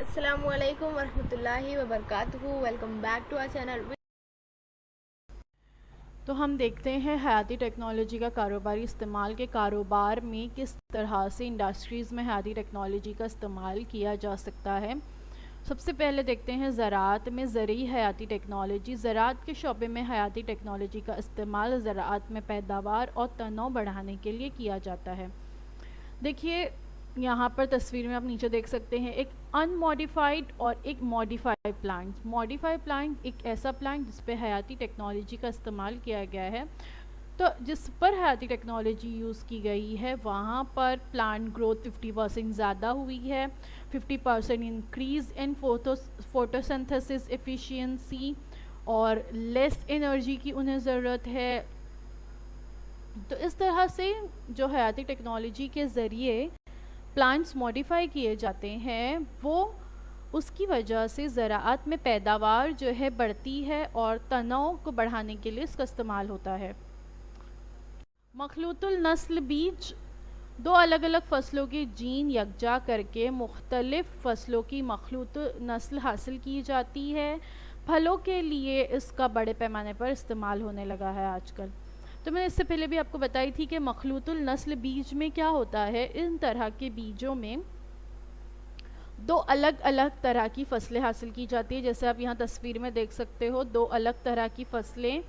अस्सलामुअलैकुम वरहमतुल्लाहि वबरकातुहू। Welcome back to our channel. तो हम देखते हैं हयाती टेक्नोलॉजी का कारोबारी इस्तेमाल के कारोबार में किस तरह से इंडस्ट्रीज़ में हयाती टेक्नोलॉजी का इस्तेमाल किया जा सकता है। सबसे पहले देखते हैं ज़राअत में ज़रूरी हयाती टेक्नोलॉजी। ज़राअत के शोबे में हयाती टेक्नोलॉजी का इस्तेमाल ज़राअत में पैदावार और तनों बढ़ाने के लिए किया जाता है। देखिए यहाँ पर तस्वीर में आप नीचे देख सकते हैं एक अनमॉडिफाइड और एक मॉडिफाइड प्लांट। मॉडिफाइड प्लांट एक ऐसा प्लांट जिस पे हयाती टेक्नोलॉजी का इस्तेमाल किया गया है। तो जिस पर हयाती टेक्नोलॉजी यूज़ की गई है वहाँ पर प्लांट ग्रोथ 50% ज़्यादा हुई है, 50% इंक्रीज़ इन फोटोसिंथेसिस एफिशिएंसी और लेस एनर्जी की उन्हें ज़रूरत है। तो इस तरह से जो हयाती टेक्नोलॉजी के ज़रिए प्लांट्स मॉडिफाई किए जाते हैं वो उसकी वजह से ज़राअत में पैदावार जो है बढ़ती है और तनाव को बढ़ाने के लिए इसका इस्तेमाल होता है। मखलूतुल नस्ल बीज दो अलग अलग फसलों के जीन यकजा करके मुख्तलिफ फसलों की मखलूत नस्ल हासिल की जाती है। फलों के लिए इसका बड़े पैमाने पर इस्तेमाल होने लगा है आजकल। तो मैंने इससे पहले भी आपको बताई थी कि मखलूतुल नस्ल बीज में क्या होता है। इन तरह के बीजों में दो अलग अलग तरह की फसलें हासिल की जाती है। जैसे आप यहाँ तस्वीर में देख सकते हो, दो अलग तरह की फसलें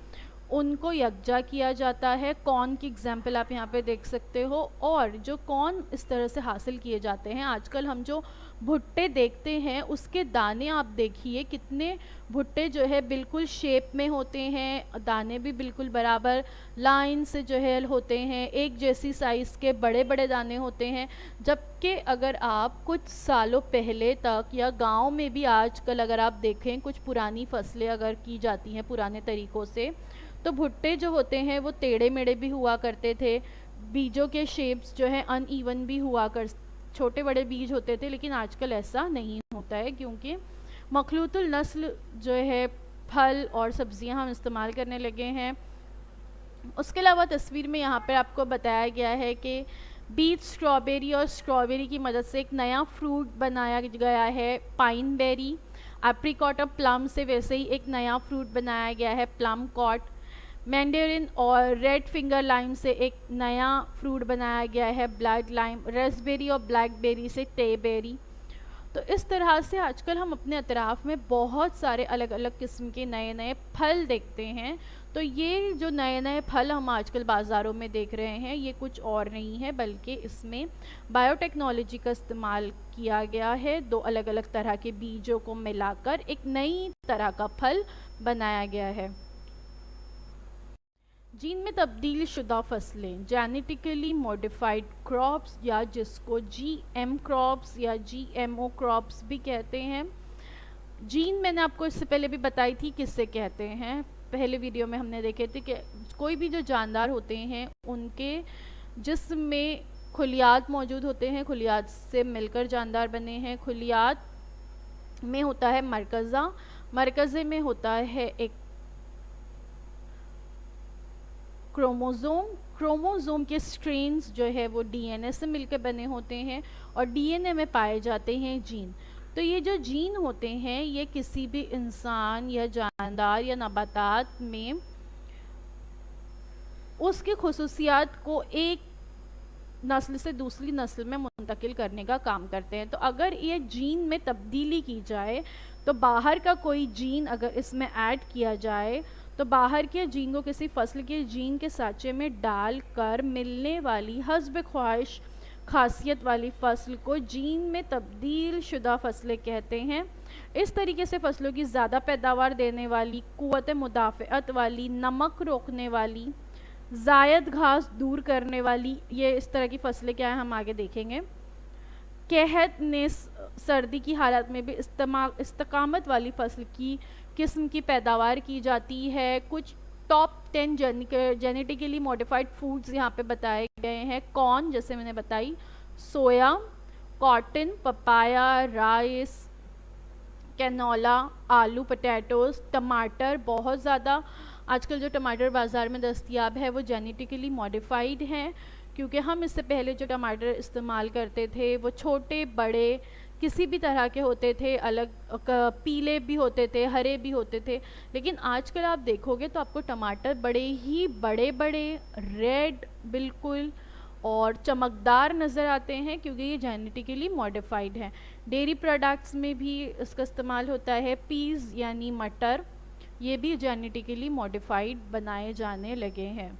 उनको यकजा किया जाता है। कॉर्न की एग्जाम्पल आप यहाँ पे देख सकते हो। और जो कॉर्न इस तरह से हासिल किए जाते हैं, आजकल हम जो भुट्टे देखते हैं उसके दाने आप देखिए कितने भुट्टे जो है बिल्कुल शेप में होते हैं, दाने भी बिल्कुल बराबर लाइन से जो है होते हैं, एक जैसी साइज़ के बड़े बड़े दाने होते हैं। जबकि अगर आप कुछ सालों पहले तक या गांव में भी आजकल अगर आप देखें कुछ पुरानी फसलें अगर की जाती हैं पुराने तरीक़ों से, तो भुट्टे जो होते हैं वो टेढ़े मेढ़े भी हुआ करते थे। बीजों के शेप्स जो है अनइवन भी हुआ कर, छोटे बड़े बीज होते थे। लेकिन आजकल ऐसा नहीं होता है क्योंकि मखलूतुल नस्ल जो है फल और सब्जियां हम इस्तेमाल करने लगे हैं। उसके अलावा तस्वीर में यहाँ पर आपको बताया गया है कि बीज स्ट्रॉबेरी और स्ट्रॉबेरी की मदद से एक नया फ्रूट बनाया गया है, पाइन बेरी। एप्रिकॉट और प्लम से वैसे ही एक नया फ्रूट बनाया गया है, प्लम कॉट। मैंडेरिन और रेड फिंगर लाइम से एक नया फ्रूट बनाया गया है, ब्लड लाइम। रेस्पबेरी और ब्लैकबेरी से टेबेरी। तो इस तरह से आजकल हम अपने अतराफ़ में बहुत सारे अलग अलग किस्म के नए नए फल देखते हैं। तो ये जो नए नए फल हम आजकल बाज़ारों में देख रहे हैं ये कुछ और नहीं है बल्कि इसमें बायोटेक्नोलॉजी का इस्तेमाल किया गया है। दो अलग अलग तरह के बीजों को मिलाकर एक नई तरह का फल बनाया गया है। जीन में तब्दील शुदा फसलें, जेनेटिकली मॉडिफाइड क्रॉप्स या जिसको जीएम क्रॉप्स या जीएमओ क्रॉप्स भी कहते हैं। जीन मैंने आपको इससे पहले भी बताई थी किससे कहते हैं। पहले वीडियो में हमने देखे थे कि कोई भी जो जानदार होते हैं उनके जिस्म में खुलियात मौजूद होते हैं, खुलियात से मिलकर जानदार बने हैं। खुलियात में होता है मरकज़ा, मरकज़े में होता है एक क्रोमोज़ोम। क्रोमोज़ोम के स्ट्रेन्स जो है वो डीएनए से मिलकर बने होते हैं और डीएनए में पाए जाते हैं जीन। तो ये जो जीन होते हैं ये किसी भी इंसान या जानदार या नबातात में उसकी खुसूसियात को एक नस्ल से दूसरी नस्ल में मुंतकिल करने का काम करते हैं। तो अगर ये जीन में तब्दीली की जाए तो बाहर का कोई जीन अगर इसमें ऐड किया जाए तो बाहर के जीन को किसी फसल के जीन के साँचे में डालकर मिलने वाली हस्ब ख्वाहिश खासियत वाली फसल को जीन में तब्दील शुदा फसलें कहते हैं। इस तरीके से फसलों की ज़्यादा पैदावार देने वाली, कुव्वत मुदाफ़अत वाली, नमक रोकने वाली, ज़ायद घास दूर करने वाली, ये इस तरह की फसलें क्या है हम आगे देखेंगे। कहत ने सर्दी की हालत में भी इस्तकामत वाली फसल की किस्म की पैदावार की जाती है। कुछ टॉप 10 जेनेटिकली मॉडिफाइड फूड्स यहाँ पे बताए गए हैं। कॉर्न जैसे मैंने बताई, सोया, कॉटन, पपाया, राइस, कैनोला, आलू, पोटैटोज़, टमाटर। बहुत ज़्यादा आजकल जो टमाटर बाज़ार में दस्तयाब है वो जेनेटिकली मॉडिफाइड हैं क्योंकि हम इससे पहले जो टमाटर इस्तेमाल करते थे वो छोटे बड़े किसी भी तरह के होते थे, अलग पीले भी होते थे, हरे भी होते थे। लेकिन आजकल आप देखोगे तो आपको टमाटर बड़े ही बड़े बड़े रेड बिल्कुल और चमकदार नज़र आते हैं, क्योंकि ये जेनेटिकली मॉडिफाइड हैं। डेयरी प्रोडक्ट्स में भी इसका इस्तेमाल होता है। पीज़ यानी मटर, ये भी जेनेटिकली मॉडिफाइड बनाए जाने लगे हैं।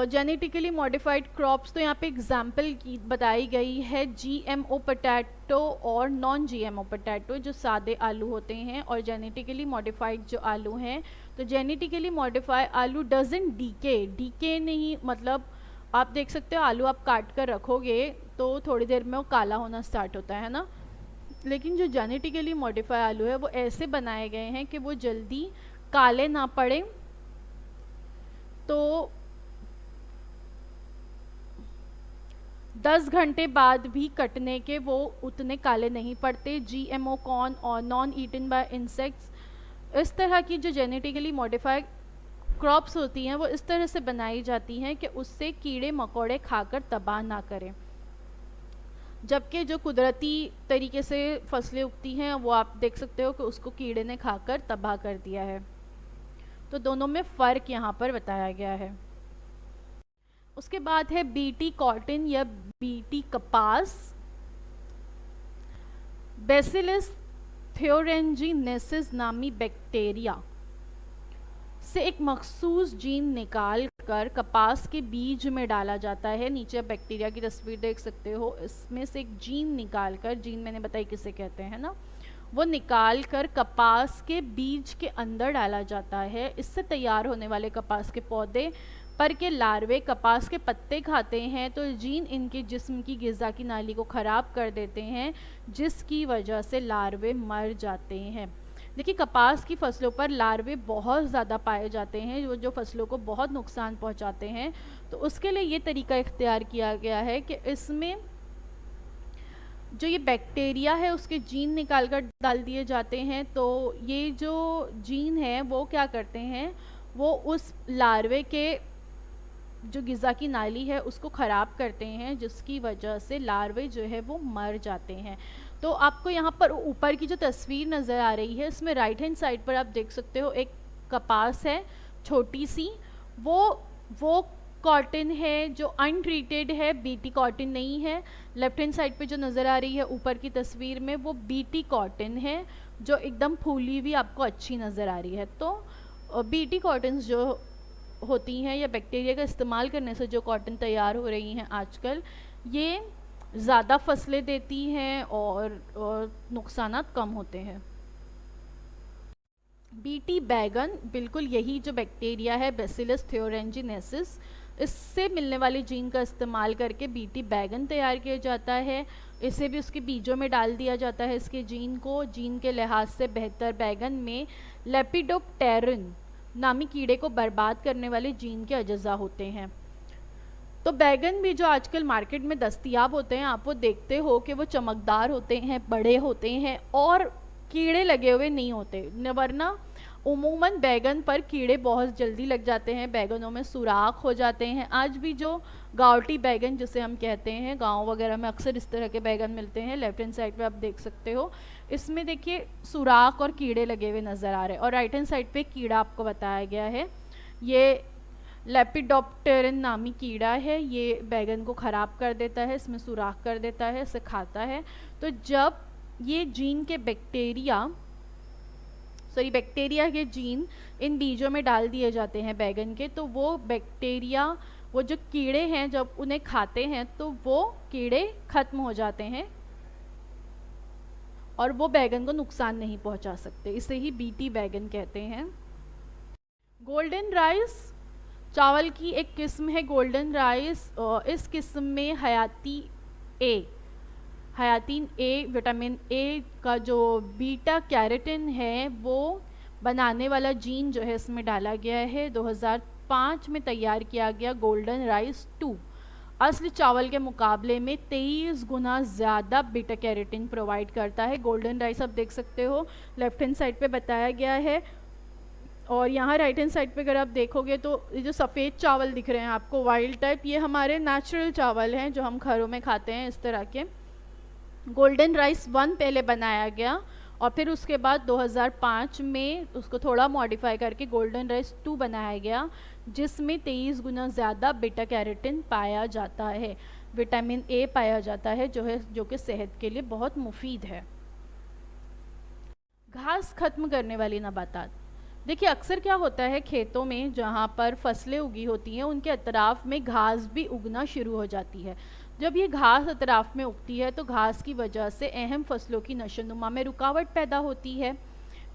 जेनेटिकली मॉडिफाइड क्रॉप्स, तो यहाँ पे एग्जाम्पल की बताई गई है जीएमओ पोटैटो और नॉन जीएमओ पोटैटो, जो सादे आलू होते हैं, और जेनेटिकली मॉडिफाइड जो आलू हैं। तो जेनेटिकली मॉडिफाइड आलू डजंट डीके नहीं, मतलब आप देख सकते हो आलू आप काट कर रखोगे तो थोड़ी देर में वो काला होना स्टार्ट होता है ना। लेकिन जो जेनेटिकली मॉडिफाइड आलू है वो ऐसे बनाए गए हैं कि वो जल्दी काले ना पड़े, तो 10 घंटे बाद भी कटने के वो उतने काले नहीं पड़ते। जीएमओ कॉर्न और नॉन ईटन बाय इंसेक्ट्स, इस तरह की जो जेनेटिकली मॉडिफाइड क्रॉप्स होती हैं वो इस तरह से बनाई जाती हैं कि उससे कीड़े मकोड़े खाकर तबाह ना करें। जबकि जो कुदरती तरीके से फसलें उगती हैं वो आप देख सकते हो कि उसको कीड़े ने खाकर तबाह कर दिया है। तो दोनों में फ़र्क यहाँ पर बताया गया है। उसके बाद है बीटी कॉटन या बीटी कपास। बेसिलस थ्योरेंजीनेसिस नामी बैक्टीरिया से एक मखसूस जीन निकाल कर कपास के बीज में डाला जाता है। नीचे बैक्टीरिया की तस्वीर देख सकते हो, इसमें से एक जीन निकाल कर, जीन मैंने बताई किसे कहते हैं ना, वो निकाल कर कपास के बीज के अंदर डाला जाता है। इससे तैयार होने वाले कपास के पौधे पर के लार्वे कपास के पत्ते खाते हैं, तो जीन इनके जिस्म की ग़िज़ा की नाली को ख़राब कर देते हैं, जिसकी वजह से लार्वे मर जाते हैं। देखिए, कपास की फसलों पर लार्वे बहुत ज़्यादा पाए जाते हैं जो फसलों को बहुत नुकसान पहुंचाते हैं। तो उसके लिए ये तरीका इख्तियार किया गया है कि इसमें जो ये बैक्टीरिया है उसके जीन निकाल कर डाल दिए जाते हैं। तो ये जो जीन है वो क्या करते हैं, वो उस लार्वे के जो ग़िज़ा की नाली है उसको ख़राब करते हैं, जिसकी वजह से लार्वे जो है वो मर जाते हैं। तो आपको यहाँ पर ऊपर की जो तस्वीर नज़र आ रही है, इसमें राइट हैंड साइड पर आप देख सकते हो एक कपास है छोटी सी, वो कॉटन है जो अनट्रीटेड है, बीटी कॉटन नहीं है। लेफ्ट हैंड साइड पे जो नज़र आ रही है ऊपर की तस्वीर में, वो बीटी कॉटन है जो एकदम फूली हुई आपको अच्छी नज़र आ रही है। तो बीटी कॉटन्स जो होती हैं या बैक्टीरिया का इस्तेमाल करने से जो कॉटन तैयार हो रही हैं आजकल, ये ज़्यादा फसलें देती हैं और नुकसानात कम होते हैं। बीटी बैगन, बिल्कुल यही जो बैक्टीरिया है बेसिलस थ्योरेंजीनेसिस, इससे मिलने वाले जीन का इस्तेमाल करके बीटी बैगन तैयार किया जाता है। इसे भी उसके बीजों में डाल दिया जाता है इसके जीन को। जीन के लिहाज से बेहतर बैगन में लेपिडोप्टेरिन नामी कीड़े को बर्बाद करने वाले जीन के अज्जा होते हैं। तो बैगन भी जो आजकल मार्केट में दस्तयाब होते हैं, आप वो देखते हो कि वो चमकदार होते हैं, बड़े होते हैं और कीड़े लगे हुए नहीं होते, वरना उमूमन बैगन पर कीड़े बहुत जल्दी लग जाते हैं, बैगनों में सुराख हो जाते हैं। आज भी जो गावटी बैगन जिसे हम कहते हैं, गांव वगैरह में अक्सर इस तरह के बैगन मिलते हैं। लेफ्ट हैंड साइड पे आप देख सकते हो, इसमें देखिए सुराख और कीड़े लगे हुए नज़र आ रहे हैं। और राइट हैंड साइड पे कीड़ा आपको बताया गया है, ये लेपिडोप्टेरिन नामी कीड़ा है। ये बैगन को ख़राब कर देता है, इसमें सुराख कर देता है, इसे खाता है। तो जब ये जीन के बैक्टीरिया के जीन इन बीजों में डाल दिए जाते हैं बैगन के, तो वो बैक्टीरिया, वो जो कीड़े हैं, जब उन्हें खाते हैं तो वो कीड़े ख़त्म हो जाते हैं और वो बैगन को नुकसान नहीं पहुंचा सकते। इसे ही बीटी बैगन कहते हैं। गोल्डन राइस चावल की एक किस्म है गोल्डन राइस। इस किस्म में हयातीन ए, विटामिन ए का जो बीटा कैरोटीन है वो बनाने वाला जीन जो है इसमें डाला गया है। 2005 में तैयार किया गया गोल्डन राइस 2 असली चावल के मुकाबले में 23 गुना ज़्यादा बीटा कैरोटीन प्रोवाइड करता है। गोल्डन राइस आप देख सकते हो, लेफ्ट हैंड साइड पे बताया गया है। और यहाँ राइट हैंड साइड पे अगर आप देखोगे तो ये जो सफ़ेद चावल दिख रहे हैं आपको वाइल्ड टाइप, ये हमारे नेचुरल चावल हैं जो हम घरों में खाते हैं इस तरह के। गोल्डन राइस 1 पहले बनाया गया और फिर उसके बाद 2005 में उसको थोड़ा मॉडिफाई करके गोल्डन राइस 2 बनाया गया, जिसमें 23 गुना ज़्यादा बीटा कैरोटीन पाया जाता है, विटामिन ए पाया जाता है जो कि सेहत के लिए बहुत मुफीद है। घास खत्म करने वाली नबातात। देखिए अक्सर क्या होता है, खेतों में जहाँ पर फसलें उगी होती हैं उनके अतराफ़ में घास भी उगना शुरू हो जाती है। जब ये घास अतराफ़ में उगती है तो घास की वजह से अहम फसलों की नशोनुमा में रुकावट पैदा होती है,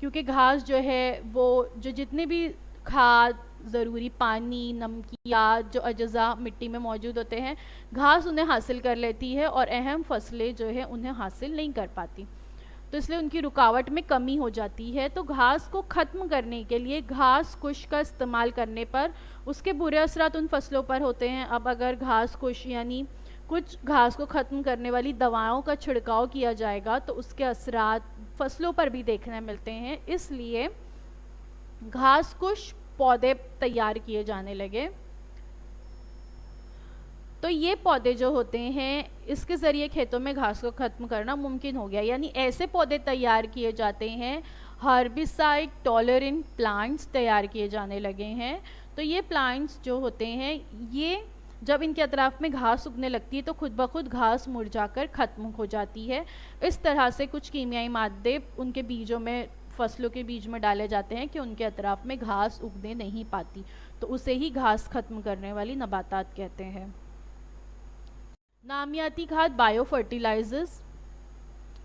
क्योंकि घास जो है वो जो जितने भी खाद, ज़रूरी पानी, नमकियात जो अज्जा मिट्टी में मौजूद होते हैं, घास उन्हें हासिल कर लेती है और अहम फसलें जो है उन्हें हासिल नहीं कर पाती, तो इसलिए उनकी रुकावट में कमी हो जाती है। तो घास को ख़त्म करने के लिए घास कुश का इस्तेमाल करने पर उसके बुरे असरात उन फसलों पर होते हैं। अब अगर घास कुश यानी कुछ घास को ख़त्म करने वाली दवाओं का छिड़काव किया जाएगा तो उसके असरात फसलों पर भी देखने मिलते हैं, इसलिए घास कुश पौधे तैयार किए जाने लगे। तो ये पौधे जो होते हैं इसके ज़रिए खेतों में घास को ख़त्म करना मुमकिन हो गया, यानी ऐसे पौधे तैयार किए जाते हैं, हर्बिसाइड टॉलरेंट प्लांट्स तैयार किए जाने लगे हैं। तो ये प्लांट्स जो होते हैं ये जब इनके अतराफ़ में घास उगने लगती है तो खुद ब खुद घास मुरझाकर ख़त्म हो जाती है। इस तरह से कुछ कीमियाई मादे उनके बीजों में, फसलों के बीज में डाले जाते हैं कि उनके अतराफ़ में घास उगने नहीं पाती, तो उसे ही घास ख़त्म करने वाली नबातात कहते हैं। नामियाती खाद, बायो फर्टिलाइजर्स।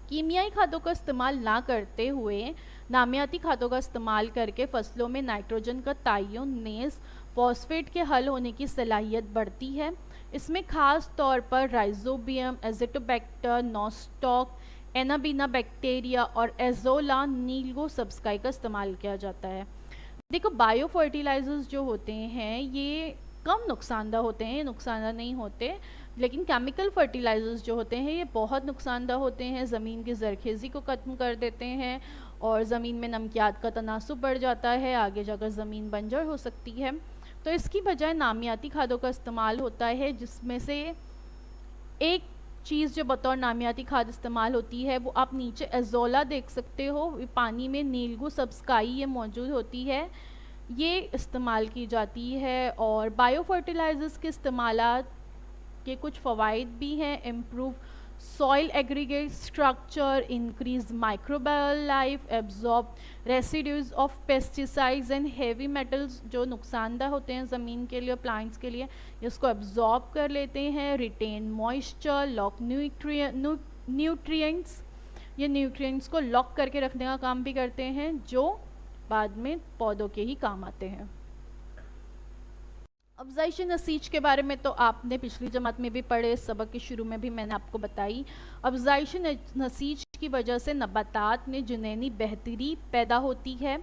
कीमियाई खादों का इस्तेमाल ना करते हुए नामियाती खादों का इस्तेमाल करके फसलों में नाइट्रोजन का तायुन, नेस, फॉस्फेट के हल होने की सलाहियत बढ़ती है। इसमें ख़ास तौर पर rhizobium, Azotobacter, nostoc, anabaena bacteria और एजोला नीलगो सब्सकाई का इस्तेमाल किया जाता है। देखो बायो फर्टिलाइजर्स जो होते हैं ये कम नुकसानदा होते हैं, नुकसानदा नहीं होते, लेकिन केमिकल फर्टिलाइजर्स जो होते हैं ये बहुत नुकसानदा होते हैं, ज़मीन की ज़रखेज़ी को ख़त्म कर देते हैं और ज़मीन में नमकियात का तनासुब बढ़ जाता है, आगे जाकर ज़मीन बंजर हो सकती है। तो इसकी बजाय नामियाती खादों का इस्तेमाल होता है, जिसमें से एक चीज़ जो बतौर नामियाती खाद इस्तेमाल होती है वो आप नीचे एजोला देख सकते हो, पानी में नीलगू सब्सकाई ये मौजूद होती है, ये इस्तेमाल की जाती है। और बायो फर्टिलाइजर्स के इस्तेमालात के कुछ फ़वाइद भी हैं, improve soil aggregate structure, increase microbial life, absorb residues of pesticides and heavy metals जो नुकसानदा होते हैं ज़मीन के लिए और प्लांट्स के लिए, इसको एब्जॉर्ब कर लेते हैं। रिटेन मॉइस्चर, लॉक न्यूट्रिएंट्स, ये न्यूट्रिएंट्स को लॉक करके रखने का काम भी करते हैं जो बाद में पौधों के ही काम आते हैं। अफजाइश नसीज के बारे में तो आपने पिछली जमात में भी पढ़े, सबक के शुरू में भी मैंने आपको बताई। अफजाइश नसीज की वजह से नबातात में जुनैनी बेहतरी पैदा होती है।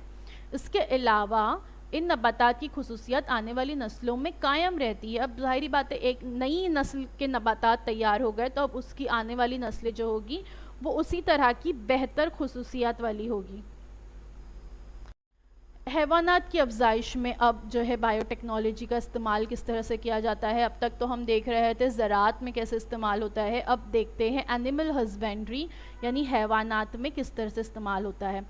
इसके अलावा इन नबातात की खुसूसियत आने वाली नस्लों में कायम रहती है। अब ज़ाहिरी बात है एक नई नस्ल के नबातात तैयार हो गए तो अब उसकी आने वाली नस्लें जो होगी वो उसी तरह की बेहतर खुसूसियत वाली होगी। हैवानात की अफजाइश में अब जो है बायोटेक्नोलॉजी का इस्तेमाल किस तरह से किया जाता है। अब तक तो हम देख रहे थे ज़राअत में कैसे इस्तेमाल होता है, अब देखते हैं एनिमल हस्बेंड्री यानी हैवानात में किस तरह से इस्तेमाल होता है।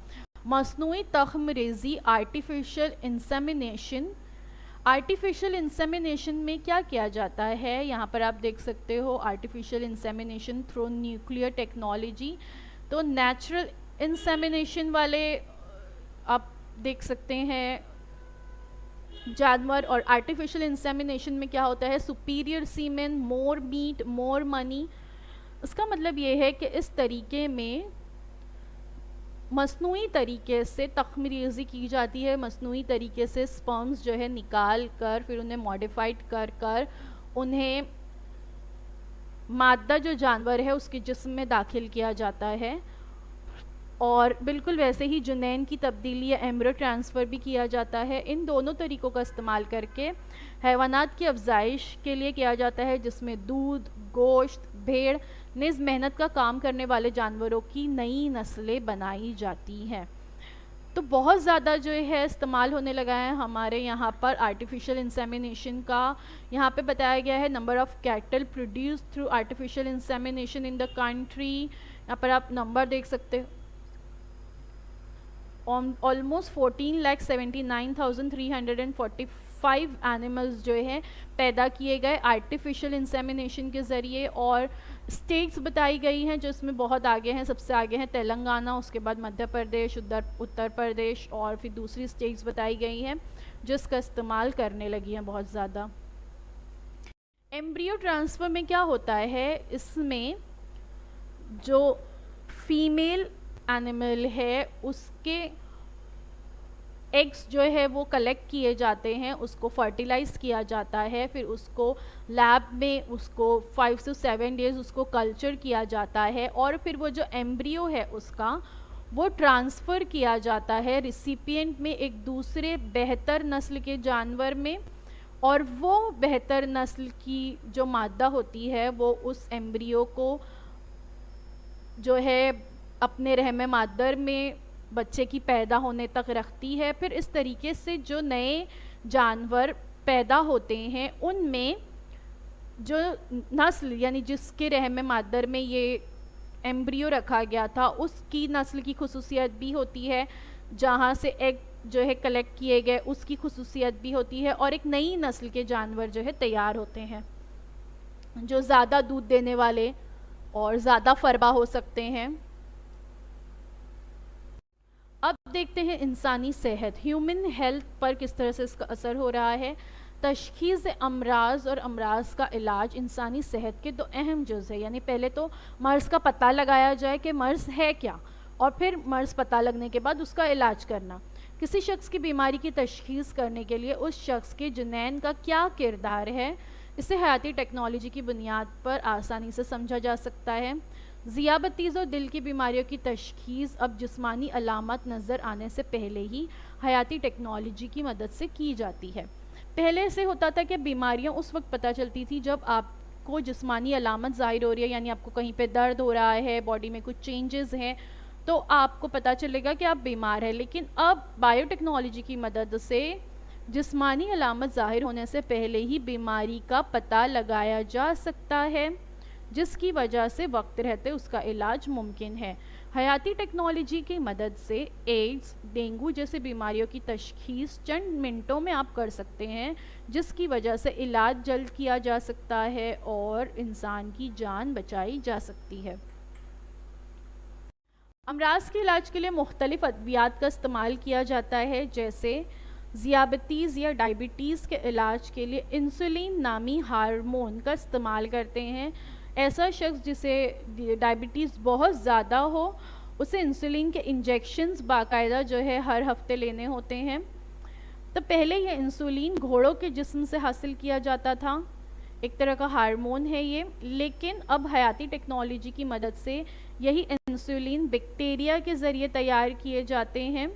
मसनूई तख्मरेज़ी, आर्टिफिशियल इंसेमिनेशन। आर्टिफिशियल इंसेमिनेशन में क्या किया जाता है, यहाँ पर आप देख सकते हो artificial insemination through nuclear technology. तो नेचुरल इंसेमिनेशन वाले आप देख सकते हैं जानवर, और आर्टिफिशियल इंसेमिनेशन में क्या होता है, सुपीरियर सीमेन, मोर मीट, मोर मनी। इसका मतलब ये है कि इस तरीके में मसनूई तरीके से तख्मरेज़ी की जाती है, मसनूई तरीके से स्पर्म्स जो है निकाल कर फिर उन्हें मॉडिफाइड कर कर उन्हें मादा जो जानवर है उसके जिस्म में दाखिल किया जाता है। और बिल्कुल वैसे ही जुनैन की तब्दीली या एम्ब्रियो ट्रांसफ़र भी किया जाता है। इन दोनों तरीक़ों का इस्तेमाल करके हैवानात की अफजाइश के लिए किया जाता है, जिसमें दूध, गोश्त, भेड़ निज़ मेहनत का काम करने वाले जानवरों की नई नस्लें बनाई जाती हैं। तो बहुत ज़्यादा जो है इस्तेमाल होने लगा है हमारे यहाँ पर आर्टिफिशियल इंसेमिनेशन का। यहाँ पे बताया गया है number of cattle produce through artificial insemination in the country. यहाँ पर आप नंबर देख सकते हो, ऑलमोस्ट 14,79,345 एनिमल्स जो है पैदा किए गए आर्टिफिशियल इंसेमिनेशन के ज़रिए। और स्टेट्स बताई गई हैं जो इसमें बहुत आगे हैं, सबसे आगे हैं तेलंगाना, उसके बाद मध्य प्रदेश, उत्तर प्रदेश, और फिर दूसरी स्टेट्स बताई गई हैं जो इसका इस्तेमाल करने लगी हैं बहुत ज़्यादा। एम्ब्रियो ट्रांसफ़र में क्या होता है, इसमें जो फीमेल एनिमल है उसके एग्स जो है वो कलेक्ट किए जाते हैं, उसको फर्टिलाइज किया जाता है, फिर उसको लैब में उसको 5 से 7 डेज़ उसको कल्चर किया जाता है, और फिर वो जो एम्ब्रियो है उसका वो ट्रांसफ़र किया जाता है रिसिपिएंट में एक दूसरे बेहतर नस्ल के जानवर में, और वो बेहतर नस्ल की जो मादा होती है वो उस एम्ब्रियो को जो है अपने रहम मादर में बच्चे की पैदा होने तक रखती है। फिर इस तरीके से जो नए जानवर पैदा होते हैं उनमें जो नस्ल यानी जिसके रहम मादर में ये एम्ब्रियो रखा गया था उसकी नस्ल की खुसूसियत भी होती है, जहाँ से एग जो है कलेक्ट किए गए उसकी खुसूसियत भी होती है, और एक नई नस्ल के जानवर जो है तैयार होते हैं जो ज़्यादा दूध देने वाले और ज़्यादा फरबा हो सकते हैं। अब देखते हैं इंसानी सेहत, ह्यूमन हेल्थ पर किस तरह से इसका असर हो रहा है। तशखीस अमराज और अमराज का इलाज इंसानी सेहत के दो अहम जुज़ है, यानी पहले तो मर्ज़ का पता लगाया जाए कि मर्ज़ है क्या, और फिर मर्ज़ पता लगने के बाद उसका इलाज करना। किसी शख्स की बीमारी की तशखीस करने के लिए उस शख्स के जुनैन का क्या किरदार है, इसे हयाती टेक्नोलॉजी की बुनियाद पर आसानी से समझा जा सकता है। ज़ियाबतीज़ और दिल की बीमारियों की तशखीस अब जिस्मानी अलामत नज़र आने से पहले ही हयाती टेक्नोलॉजी की मदद से की जाती है। पहले से होता था कि बीमारियां उस वक्त पता चलती थी जब आपको जिस्मानी अलामत ज़ाहिर हो रही है, यानी आपको कहीं पे दर्द हो रहा है, बॉडी में कुछ चेंजेस हैं, तो आपको पता चलेगा कि आप बीमार हैं। लेकिन अब बायोटेक्नोलॉजी की मदद से जिस्मानी अलामत ज़ाहिर होने से पहले ही बीमारी का पता लगाया जा सकता है, जिसकी वजह से वक्त रहते उसका इलाज मुमकिन है। हयाती टेक्नोलॉजी की मदद से एड्स, डेंगू जैसे बीमारियों की तशखीस चंद मिनटों में आप कर सकते हैं, जिसकी वजह से इलाज जल्द किया जा सकता है और इंसान की जान बचाई जा सकती है। अमराज के इलाज के लिए मुख्तलिफ अद्वियात का इस्तेमाल किया जाता है, जैसे ज़ियाबतीज़ या डायबिटीज़ के इलाज के लिए इंसुलिन नामी हार्मोन का इस्तेमाल करते हैं। ऐसा शख्स जिसे डायबिटीज़ बहुत ज़्यादा हो उसे इंसुलिन के इंजेक्शंस बाकायदा जो है हर हफ्ते लेने होते हैं। तो पहले ये इंसुलिन घोड़ों के जिस्म से हासिल किया जाता था, एक तरह का हार्मोन है ये, लेकिन अब हयाती टेक्नोलॉजी की मदद से यही इंसुलिन बैक्टीरिया के ज़रिए तैयार किए जाते हैं।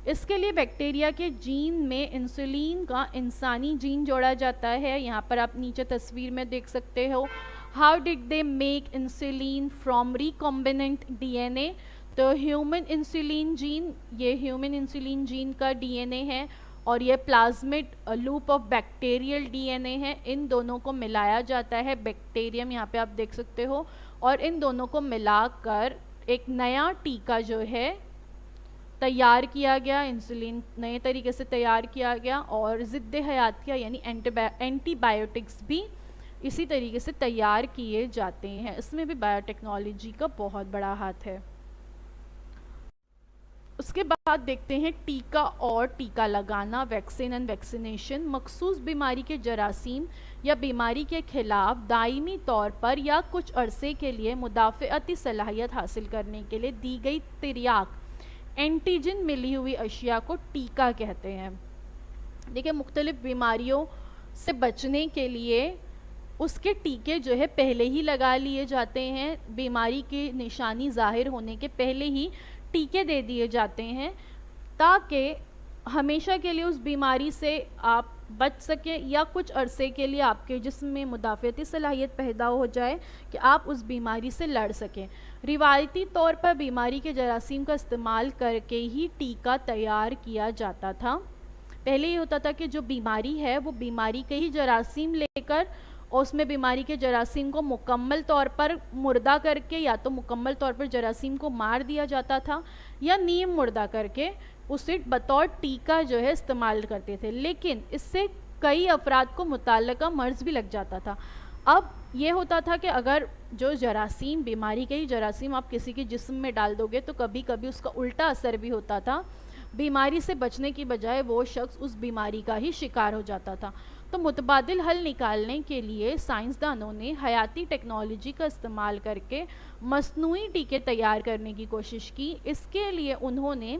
इसके लिए बैक्टीरिया के जीन में इंसुलिन का इंसानी जीन जोड़ा जाता है। यहाँ पर आप नीचे तस्वीर में देख सकते हो, how did they make insulin from recombinant DNA. तो ह्यूमन इंसुलिन जीन, ये ह्यूमन इंसुलिन जीन का डीएनए है और ये plasmid loop of bacterial DNA है। इन दोनों को मिलाया जाता है, बैक्टीरियम यहाँ पे आप देख सकते हो, और इन दोनों को मिलाकर एक नया टीका जो है तैयार किया गया, इंसुलिन नए तरीके से तैयार किया गया, और ज़िद्द हयातिया यानी एंटीबायोटिक्स भी इसी तरीके से तैयार किए जाते हैं। इसमें भी बायोटेक्नोलॉजी का बहुत बड़ा हाथ है। उसके बाद देखते हैं टीका और टीका लगाना, वैक्सीन एंड वैक्सीनेशन। मखसूस बीमारी के जरासीम या बीमारी के खिलाफ दायमी तौर पर या कुछ अरसे के लिए मुदाफ़अती सलाहियत हासिल करने के लिए दी गई तिर्याक एंटीजन मिली हुई अशिया को टीका कहते हैं। देखिए, मुख्तलिफ बीमारियों से बचने के लिए उसके टीके जो है पहले ही लगा लिए जाते हैं, बीमारी की निशानी ज़ाहिर होने के पहले ही टीके दे दिए जाते हैं, ताकि हमेशा के लिए उस बीमारी से आप बच सके या कुछ अरसे के लिए आपके जिस्म में मुदाफ़ती सलाहियत पैदा हो जाए कि आप उस बीमारी से लड़ सकें। रिवायती तौर पर बीमारी के जरासीम का इस्तेमाल करके ही टीका तैयार किया जाता था। पहले ये होता था कि जो बीमारी है वो बीमारी के ही जरासीम लेकर और उसमें बीमारी के जरासीम को मुकम्मल तौर पर मुर्दा करके या तो मुकम्मल तौर पर जरासीम को मार दिया जाता था या नीम मुर्दा करके उसे बतौर टीका जो है इस्तेमाल करते थे। लेकिन इससे कई अफराद को मुतल्लिका मर्ज़ भी लग जाता था। अब ये होता था कि अगर जो जरासीम बीमारी के ही जरासीम आप किसी के जिस्म में डाल दोगे तो कभी कभी उसका उल्टा असर भी होता था। बीमारी से बचने की बजाय वो शख्स उस बीमारी का ही शिकार हो जाता था। तो मुतबादिल हल निकालने के लिए साइंसदानों ने हयाती टेक्नोलॉजी का इस्तेमाल करके मसनूई टीके तैयार करने की कोशिश की। इसके लिए उन्होंने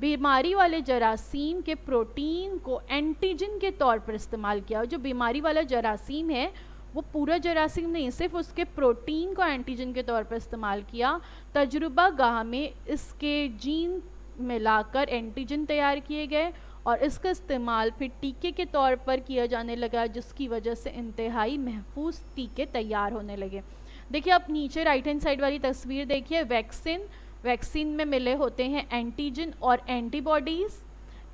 बीमारी वाले जरासीम के प्रोटीन को एंटीजन के तौर पर इस्तेमाल किया। जो बीमारी वाला जरासीम है वो पूरा जरासीम नहीं, सिर्फ उसके प्रोटीन को एंटीजन के तौर पर इस्तेमाल किया। तजुर्बा गाह में इसके जीन मिलाकर एंटीजन तैयार किए गए और इसका इस्तेमाल फिर टीके के तौर पर किया जाने लगा, जिसकी वजह से इंतहाई महफूज टीके तैयार होने लगे। देखिए आप नीचे राइट हैंड साइड वाली तस्वीर देखिए, वैक्सीन में मिले होते हैं एंटीजन और antibodies.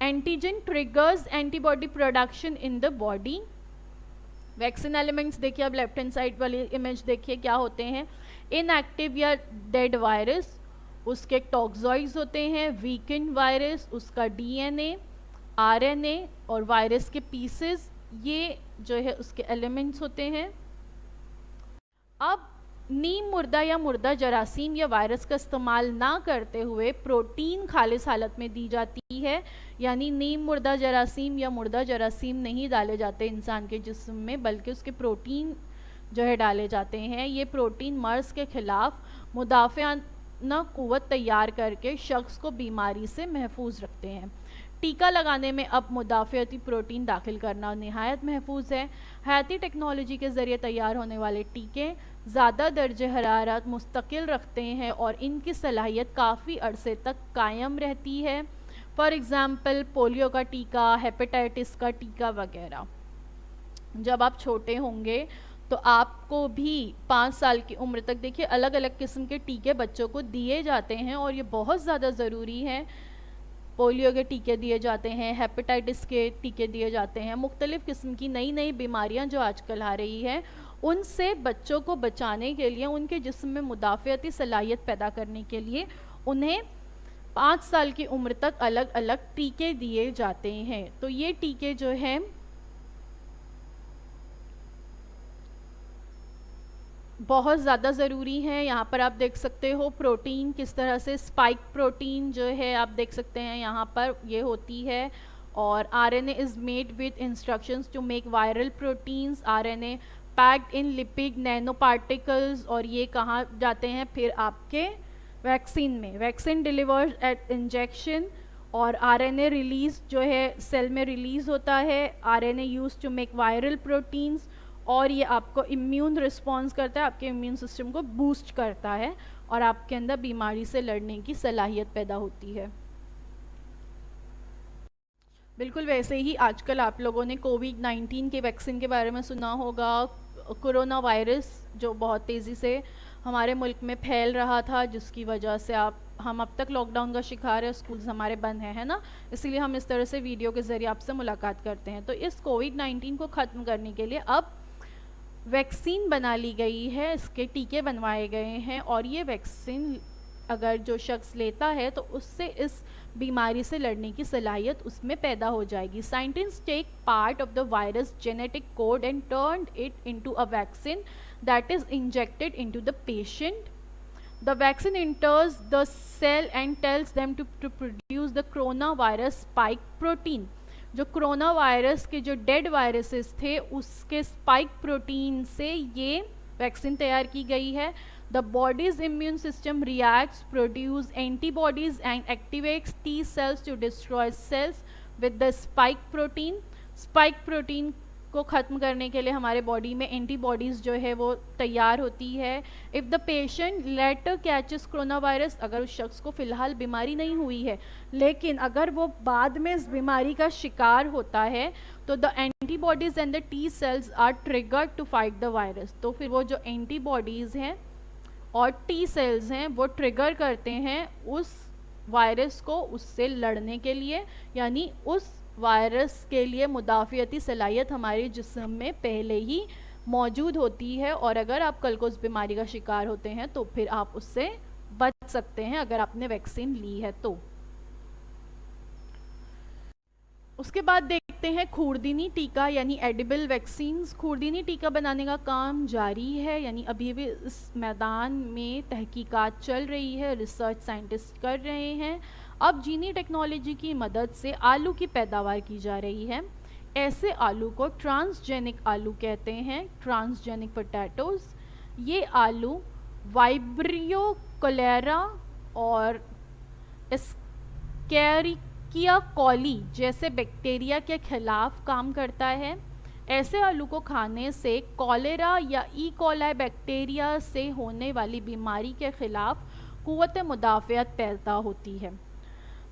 Antigen triggers antibody production in the body. Vaccine elements देखिए, अब लेफ्ट हैंड साइड वाली इमेज देखिए क्या होते हैं। इनएक्टिव या डेड वायरस, उसके टॉक्सॉइड्स होते हैं। वीकेंड वायरस, उसका डीएनए, आरएनए और वायरस के पीसेस, ये जो है उसके एलिमेंट्स होते हैं। अब नीम मुर्दा या मुर्दा जरासीम या वायरस का इस्तेमाल ना करते हुए प्रोटीन खालिस हालत में दी जाती है, यानी नीम मुर्दा जरासीम या मुर्दा जरासीम नहीं डाले जाते इंसान के जिस्म में, बल्कि उसके प्रोटीन जो है डाले जाते हैं। ये प्रोटीन मर्ज़ के ख़िलाफ़ मुदाफ़ियाना क़ुव्वत तैयार करके शख्स को बीमारी से महफूज रखते हैं। टीका लगाने में अब मुदाफ़ियाती प्रोटीन दाखिल करना निहायत महफूज है। हयाती टेक्नोलॉजी के ज़रिए तैयार होने वाले टीके ज़्यादा दर्जे हरारत मुस्तकिल रखते हैं और इनकी सलाहियत काफ़ी अरसे तक कायम रहती है। फॉर एग्ज़ाम्पल पोलियो का टीका, हेपेटाइटिस का टीका वगैरह। जब आप छोटे होंगे तो आपको भी 5 साल की उम्र तक देखिए अलग अलग किस्म के टीके बच्चों को दिए जाते हैं और ये बहुत ज़्यादा ज़रूरी है। पोलियो के टीके दिए जाते हैं, हेपेटाइटिस के टीके दिए जाते हैं। मुख्तलिफ़ किस्म की नई नई बीमारियां जो आजकल आ रही हैं उनसे बच्चों को बचाने के लिए, उनके जिस्म में मुदाफ़ियाती सलाहियत पैदा करने के लिए उन्हें 5 साल की उम्र तक अलग अलग टीके दिए जाते हैं। तो ये टीके जो हैं बहुत ज़्यादा ज़रूरी हैं। यहाँ पर आप देख सकते हो प्रोटीन किस तरह से, स्पाइक प्रोटीन जो है आप देख सकते हैं यहाँ पर ये होती है। और RNA is made with instructions to make viral proteins. RNA packed in lipid nano particles, और ये कहाँ जाते हैं फिर आपके वैक्सीन में। वैक्सीन डिलीवर्ड एट इंजेक्शन, और आरएनए रिलीज़ जो है सेल में रिलीज़ होता है। RNA use to make viral proteins, और ये आपको इम्यून रिस्पॉन्स करता है, आपके इम्यून सिस्टम को बूस्ट करता है और आपके अंदर बीमारी से लड़ने की सलाहियत पैदा होती है। बिल्कुल वैसे ही आजकल आप लोगों ने कोविड-19 के वैक्सीन के बारे में सुना होगा। कोरोना वायरस जो बहुत तेज़ी से हमारे मुल्क में फैल रहा था, जिसकी वजह से हम अब तक लॉकडाउन का शिकार है, स्कूल्स हमारे बंद हैं, है ना। इसीलिए हम इस तरह से वीडियो के ज़रिए आपसे मुलाकात करते हैं। तो इस कोविड-19 को ख़त्म करने के लिए अब वैक्सीन बना ली गई है, इसके टीके बनवाए गए हैं, और ये वैक्सीन अगर जो शख्स लेता है तो उससे इस बीमारी से लड़ने की सलाहियत उसमें पैदा हो जाएगी। Scientist take part of the virus genetic code and turned it into a vaccine that is injected into the patient. The vaccine enters the cell and tells them to produce the corona virus spike protein. जो corona virus के जो dead viruses थे उसके spike protein से ये vaccine तैयार की गई है। The body's immune system reacts, produce antibodies and activates T cells to destroy cells with the spike protein. Spike protein को ख़त्म करने के लिए हमारे बॉडी में एंटीबॉडीज़ जो है वो तैयार होती है। If the patient later catches corona virus, अगर उस शख्स को फ़िलहाल बीमारी नहीं हुई है लेकिन अगर वो बाद में इस बीमारी का शिकार होता है तो the antibodies and the T cells are triggered to fight the virus. तो फिर वो जो एंटीबॉडीज़ हैं और टी सेल्स हैं वो ट्रिगर करते हैं उस वायरस को उससे लड़ने के लिए, यानी उस वायरस के लिए मुदाफ़ियती सलाहियत हमारे जिस्म में पहले ही मौजूद होती है और अगर आप कल को उस बीमारी का शिकार होते हैं तो फिर आप उससे बच सकते हैं अगर आपने वैक्सीन ली है तो। उसके बाद देखते हैं खूरदीनी टीका यानी एडिबल वैक्सीन्स। खूरदीनी टीका बनाने का काम जारी है, यानी अभी भी इस मैदान में तहकीकात चल रही है, रिसर्च साइंटिस्ट कर रहे हैं। अब जीनी टेक्नोलॉजी की मदद से आलू की पैदावार की जा रही है। ऐसे आलू को ट्रांसजेनिक आलू कहते हैं, ट्रांसजेनिक पोटैटोज़। ये आलू वाइब्रियो कोलेरा और एस्केरिकिया कोली जैसे बैक्टीरिया के खिलाफ काम करता है। ऐसे आलू को खाने से कॉलेरा या ई कोलाई बैक्टीरिया से होने वाली बीमारी के खिलाफ क़ुव्वत मुदाफ़ियत पैदा होती है।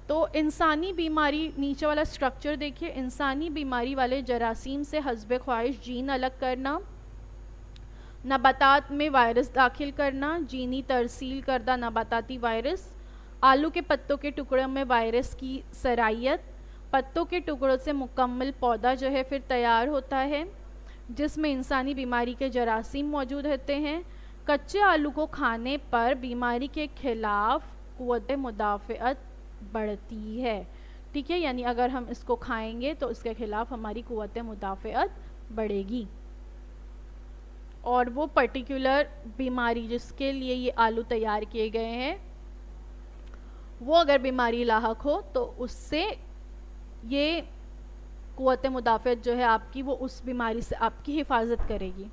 तो इंसानी बीमारी, नीचे वाला स्ट्रक्चर देखिए, इंसानी बीमारी वाले जरासीम से हस्ब ख्वाहिश जीन अलग करना, नबातात में वायरस दाखिल करना, जीनी तरसील करदा नबाताती वायरस, आलू के पत्तों के टुकड़ों में वायरस की सरायत, पत्तों के टुकड़ों से मुकम्मल पौधा जो है फिर तैयार होता है जिसमें इंसानी बीमारी के जरासीम मौजूद रहते हैं। कच्चे आलू को खाने पर बीमारी के खिलाफ क़ुव्वत मुदाफ़ियत बढ़ती है, ठीक है, यानी अगर हम इसको खाएंगे तो इसके खिलाफ हमारी क़ुव्वत मुदाफ़ियत बढ़ेगी और वो पर्टिकुलर बीमारी जिसके लिए ये आलू तैयार किए गए हैं वो अगर बीमारी लाहक हो तो उससे ये क़ुव्वत मुदाफ़ियत जो है आपकी वो उस बीमारी से आपकी हिफाजत करेगी।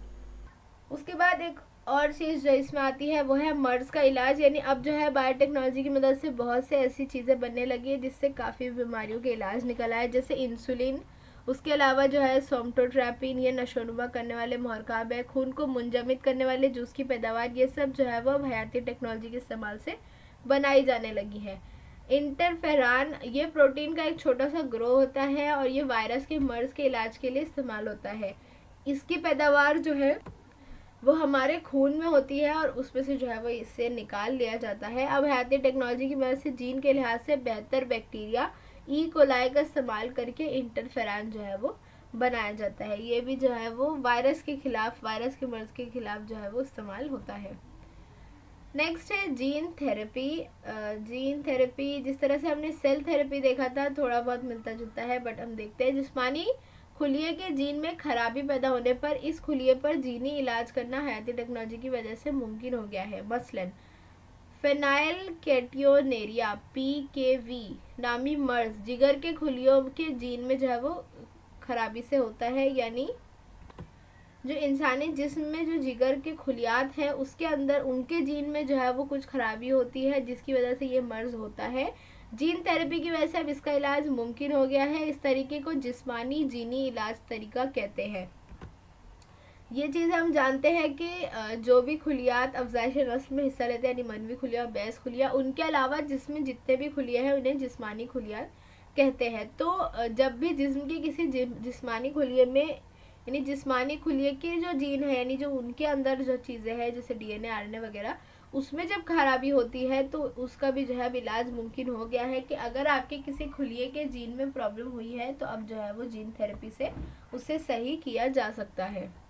उसके बाद एक और चीज़ जो इसमें आती है वो है मर्ज़ का इलाज, यानी अब जो है बायोटेक्नोलॉजी की मदद से बहुत से ऐसी चीज़ें बनने लगी है जिससे काफ़ी बीमारियों के इलाज निकल आए, जैसे इंसुलिन। उसके अलावा जो है सोमटोट्रैपिन, ये नशोनुमा करने वाले महरकाब है, खून को मुंजमद करने वाले जूस की पैदावार, ये सब जो है वो हयाती टेक्नोलॉजी के इस्तेमाल से बनाई जाने लगी है। इंटरफेरान, ये प्रोटीन का एक छोटा सा ग्रोह होता है और ये वायरस के मर्ज़ के इलाज के लिए इस्तेमाल होता है। इसकी पैदावार जो है वो हमारे खून में होती है और उसमें से जो है वो इससे निकाल लिया जाता है। अब हयाती टेक्नोलॉजी की मदद से जीन के लिहाज से बेहतर बैक्टीरिया ई कोलाई का इस्तेमाल करके इंटरफेरान जो है वो बनाया जाता है। ये भी जो है वो वायरस के खिलाफ, वायरस के मर्ज़ के खिलाफ जो है वो इस्तेमाल होता है। नेक्स्ट है जीन थेरेपी। जीन थेरेपी, जिस तरह से हमने सेल थेरेपी देखा था, थोड़ा बहुत मिलता जुलता है, बट हम देखते हैं जिस्मानी खुलिये के जीन में खराबी पैदा होने पर इस खुलिये पर जीनी इलाज करना हयाती टेक्नोलॉजी की वजह से मुमकिन हो गया है। मसलन फेनाइल कैटियोनेरिया PKV नामी मर्ज जिगर के खुलियों के जीन में जो है वो खराबी से होता है, यानी जो इंसानी जिस्म में जो जिगर के खुलियात हैं उसके अंदर उनके जीन में जो है वो कुछ खराबी होती है जिसकी वजह से ये मर्ज होता है। जीन थेरेपी की वजह से अब इसका इलाज मुमकिन हो गया है। इस तरीके को जिस्मानी जीनी इलाज तरीका कहते हैं। ये चीज़ हम जानते हैं कि जो भी खुलियात अफजाइश नस्ल में हिस्सा लेते हैं, यानी मनवी खुलिया और बैस खुलिया, उनके अलावा जिसमें जितने भी खुलिया हैं उन्हें जिस्मानी खुलियात कहते हैं। तो जब भी जिस्म के किसी जिस्मानी खुलिये में, यानी जिस्मानी खुलिये के जो जीन है, यानी जो उनके अंदर जो चीज़ें हैं जैसे DNA RNA वगैरह, उसमें जब खराबी होती है तो उसका भी जो है इलाज मुमकिन हो गया है कि अगर आपके किसी खुलिये के जीन में प्रॉब्लम हुई है तो अब जो है वो जीन थेरेपी से उसे सही किया जा सकता है।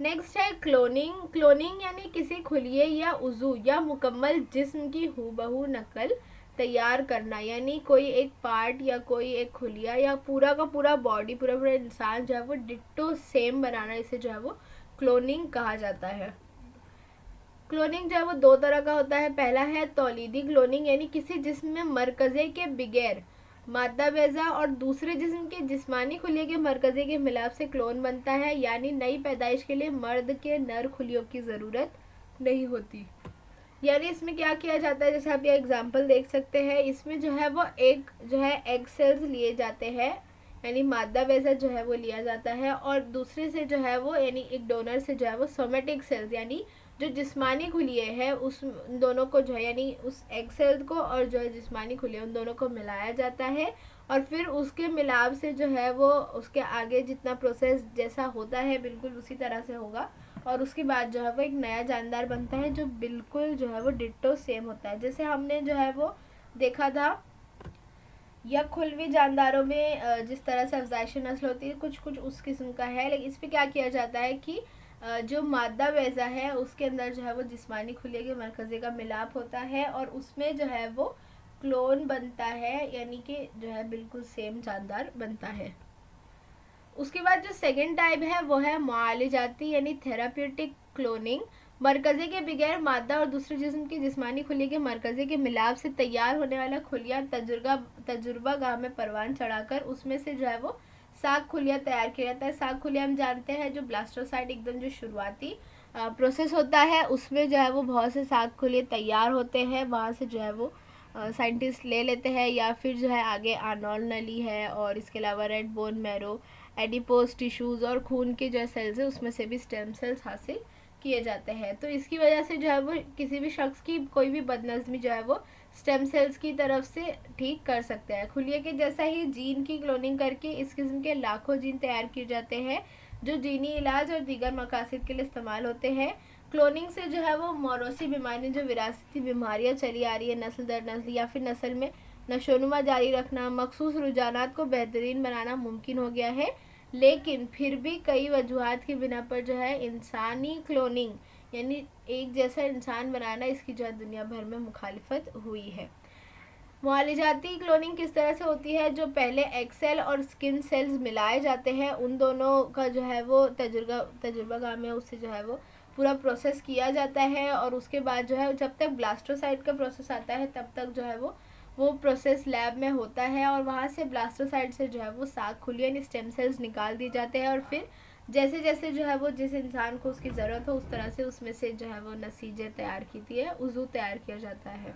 नेक्स्ट है क्लोनिंग। क्लोनिंग यानी किसी खुलिये या उज़ू या मुकम्मल जिस्म की हूबहू नकल तैयार करना, यानी कोई एक पार्ट या कोई एक खुलिया या पूरा का पूरा बॉडी, पूरा पूरा इंसान जो है वो डिट्टो सेम बनाना, इसे जो है वो क्लोनिंग कहा जाता है। क्लोनिंग जो है वो दो तरह का होता है। पहला है तौलीदी क्लोनिंग, यानी किसी जिस्म में मरकज़े के बगैर मादा बेजा और दूसरे जिस्म के जिस्मानी खुलिये के मरकज़े के मिलाप से क्लोन बनता है, यानी नई पैदाइश के लिए मर्द के नर खुलियों की ज़रूरत नहीं होती। यानी इसमें क्या किया जाता है, जैसे आप ये एग्जांपल देख सकते हैं, इसमें जो है वो एक जो है एग सेल्स लिए जाते हैं, यानी मादा वैसा जो है वो लिया जाता है, और दूसरे से जो है वो यानी एक डोनर से जो है वो सोमेटिक सेल्स यानी जो जिस्मानी खुलिये है उस दोनों को जो है यानी उस एग सेल को और जो है जिस्मानी खुलिये उन दोनों को मिलाया जाता है, और फिर उसके मिलाप से जो है वो उसके आगे जितना प्रोसेस जैसा होता है बिल्कुल उसी तरह से होगा, और उसके बाद जो है वो एक नया जानदार बनता है जो बिल्कुल जो है वो डिट्टो सेम होता है। जैसे हमने जो है वो देखा था या खुलवी जानदारों में जिस तरह से अफजाइशी नस्ल होती है कुछ कुछ उस किस्म का है, लेकिन इस पर क्या किया जाता है कि जो मादा वैजा है उसके अंदर जो है वो जिस्मानी खुलिये के मरकज़े का मिलाप होता है और उसमें जो है वो क्लोन बनता है, यानी कि जो है बिल्कुल सेम जानदार बनता है। उसके बाद जो सेकंड टाइप है वो है मुआलिजाती यानी थेराप्यूटिक क्लोनिंग। मरकज़े के बगैर मादा और दूसरे जिस्म की जिस्मानी खुलिये के मरकज़े के मिलाप से तैयार होने वाला खुलिया तजुर्बा गाह में परवान चढ़ाकर उसमें से जो है वो साग खुलिया तैयार किया जाता है। साग खुलिया हम जानते हैं जो ब्लास्टोसाइट एकदम जो शुरुआती प्रोसेस होता है उसमें जो है वो बहुत से साग खुलिये तैयार होते हैं, वहाँ से जो है वो साइंटिस्ट ले लेते हैं, या फिर जो है आगे आर्नोल्ड नली है और इसके अलावा red bone marrow, adipose tissues और खून के जो सेल्स है उसमें से भी स्टेम सेल्स हासिल किए जाते हैं। तो इसकी वजह से जो है वो किसी भी शख्स की कोई भी बदनज़मी जो है वो स्टेम सेल्स की तरफ से ठीक कर सकते हैं। खुलिये के जैसा ही जीन की क्लोनिंग करके इस किस्म के लाखों जीन तैयार किए जाते हैं जो जीनी इलाज और दीगर मकासद के लिए इस्तेमाल होते हैं। क्लोनिंग से जो है वो मौरूसी बीमारी जो विरासती बीमारियां चली आ रही है नस्ल दर नस्ल या फिर नस्ल में नशोनुमा जारी रखना, मखसूस रुझानात को बेहतरीन बनाना मुमकिन हो गया है, लेकिन फिर भी कई वजूहात की बिना पर जो है इंसानी क्लोनिंग यानी एक जैसा इंसान बनाना इसकी जो है दुनिया भर में मुखालिफत हुई है। मुआलिजाती क्लोनिंग किस तरह से होती है? जो पहले एग सेल और स्किन सेल्स मिलाए जाते हैं उन दोनों का जो है वो तजुर्बा गाह में उससे जो है वो पूरा प्रोसेस किया जाता है, और उसके बाद जो है जब तक ब्लास्टोसाइट का प्रोसेस आता है तब तक जो है वो प्रोसेस लैब में होता है, और वहाँ से ब्लास्टोसाइट से जो है वो साग खुलिये यानी स्टेम सेल्स निकाल दी जाते हैं, और फिर जैसे जैसे जो है वो जिस इंसान को उसकी ज़रूरत हो उस तरह से उसमें से जो है वो नसीजे तैयार की है उज़ू तैयार किया जाता है।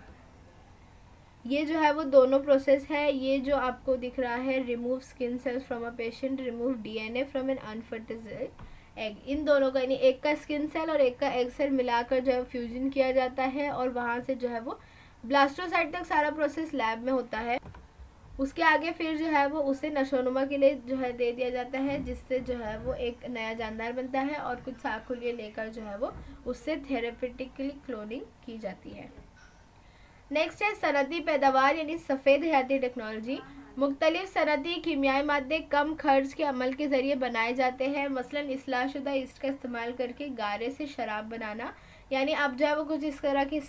ये जो है वो दोनों प्रोसेस है। ये जो आपको दिख रहा है remove skin cells from a patient, remove DNA from an unfertilized egg, इन दोनों का यानी एक का स्किन सेल और एक का एग सेल मिलाकर जो है फ्यूजन किया जाता है, और वहाँ से जो है वो ब्लास्टोसाइट तक सारा प्रोसेस लैब में होता है। उसके आगे फिर जो है वो उसे नशोनुमा के लिए जो है दे दिया जाता है, जिससे जो है वो एक नया जानदार बनता है, और कुछ साग खुलिये लेकर जो है वो उससे थेरेपेटिकली क्लोनिंग की जाती है। नेक्स्ट है सनती पैदावार यानी सफ़ेद हयाती टेक्नोलॉजी। मुख्तलिफ सनती कीमियाई मादे कम खर्च के अमल के ज़रिए बनाए जाते हैं, मसलन इस्लाहशुदा ईस्ट का इस्तेमाल करके गारे से शराब बनाना, यानी अब जो है वो कुछ इस तरह के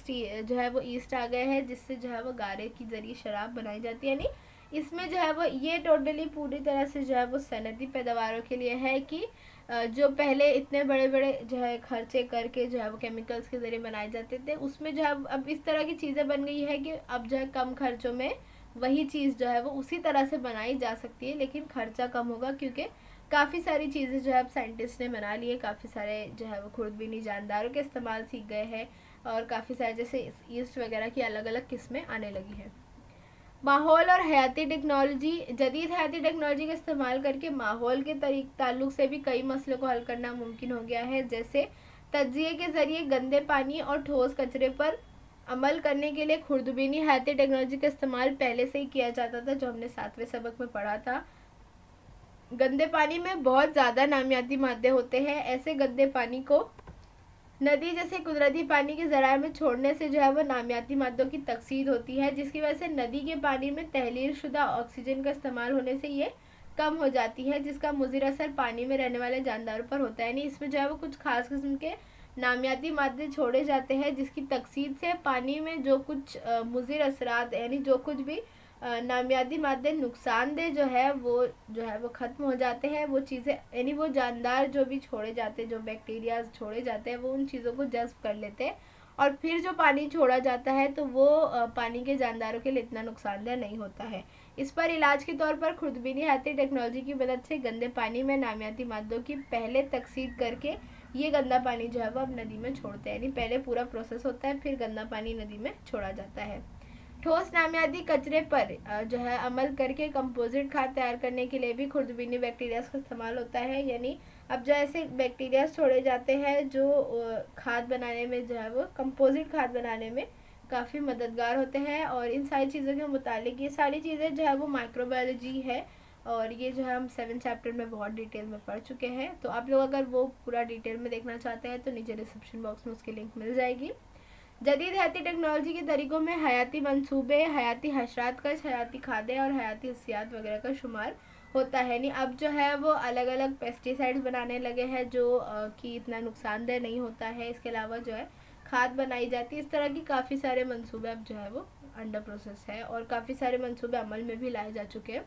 जो है वो ईस्ट आ गए हैं जिससे जो है वो गारे के ज़रिए शराब बनाई जाती है। यानी इसमें जो है वो ये टोटली पूरी तरह से जो है वो सनती पैदावारों के लिए है कि जो पहले इतने बड़े बड़े जो है खर्चे करके जो है वो केमिकल्स के ज़रिए बनाए जाते थे उसमें जो है अब इस तरह की चीज़ें बन गई है कि अब जो है कम खर्चों में वही चीज़ जो है वो उसी तरह से बनाई जा सकती है, लेकिन खर्चा कम होगा क्योंकि काफ़ी सारी चीज़ें जो है अब साइंटिस्ट ने बना ली है, काफ़ी सारे जो है वो खुर्दबीनी जानदारों के इस्तेमाल सीख गए हैं, और काफ़ी सारे जैसे ईस्ट वगैरह की अलग अलग किस्में आने लगी हैं। माहौल और हयाती टेक्नोलॉजी। जदीद हयाती टेक्नोलॉजी का इस्तेमाल करके माहौल के ताल्लुक से भी कई मसलों को हल करना मुमकिन हो गया है, जैसे तज्जिए के ज़रिए गंदे पानी और ठोस कचरे पर अमल करने के लिए खुर्दबीनी हयाती टेक्नोलॉजी का इस्तेमाल पहले से ही किया जाता था, जो हमने 7वें सबक में पढ़ा था। गंदे पानी में बहुत ज़्यादा नामियाती मादे होते हैं, ऐसे गंदे पानी को नदी जैसे कुदरती पानी के ज़राए में छोड़ने से जो है वो नामियाती मादों की तकसीद होती है, जिसकी वजह से नदी के पानी में तहलील शुदा ऑक्सीजन का इस्तेमाल होने से ये कम हो जाती है, जिसका मुज़िर असर पानी में रहने वाले जानदारों पर होता है। यानी इसमें जो है वो कुछ खास किस्म के नामियाती मादे छोड़े जाते हैं जिसकी तकसीद से पानी में जो कुछ मुज़िर असरात यानी जो कुछ भी नामियाती मादे नुकसानदेह जो है वो ख़त्म हो जाते हैं। वो चीज़ें यानी वो जानदार जो भी छोड़े जाते हैं, जो बैक्टीरियाज छोड़े जाते हैं, वो उन चीज़ों को जज्ब कर लेते हैं, और फिर जो पानी छोड़ा जाता है तो वो पानी के जानदारों के लिए इतना नुकसानदेह नहीं होता है। इस पर इलाज के तौर पर खुर्दबीनी हयाती टेक्नोलॉजी की मदद से गंदे पानी में नामियाती मादों की पहले तकसीद करके ये गंदा पानी जो है वो अब नदी में छोड़ते हैं, यानी पहले पूरा प्रोसेस होता है फिर गंदा पानी नदी में छोड़ा जाता है। ठोस नामियाती कचरे पर जो है अमल करके कंपोजिट खाद तैयार करने के लिए भी खुर्दबीनी बैक्टीरिया का इस्तेमाल होता है। यानी अब जो ऐसे बैक्टीरिया छोड़े जाते हैं जो खाद बनाने में जो है वो कंपोजिट खाद बनाने में काफ़ी मददगार होते हैं। और इन सारी चीज़ों के मुतालिक ये सारी चीज़ें जो है वो माइक्रोबायोलॉजी है और ये जो है हम 7 चैप्टर में बहुत डिटेल में पढ़ चुके हैं। तो आप लोग अगर वो पूरा डिटेल में देखना चाहते हैं तो नीचे डिस्क्रिप्शन बॉक्स में उसकी लिंक मिल जाएगी। जदीद हयाती टेक्नोलॉजी के तरीक़ों में हयाती मंसूबे, हयाती हशरात कश, हयाती खादें और हयाती हसियात वगैरह का शुमार होता है। नहीं अब जो है वो अलग अलग पेस्टिसाइड्स बनाने लगे हैं जो कि इतना नुकसानदेह नहीं होता है। इसके अलावा जो है खाद बनाई जाती है। इस तरह की काफ़ी सारे मंसूबे अब जो है वो अंडर प्रोसेस है और काफ़ी सारे मंसूबे अमल में भी लाए जा चुके हैं।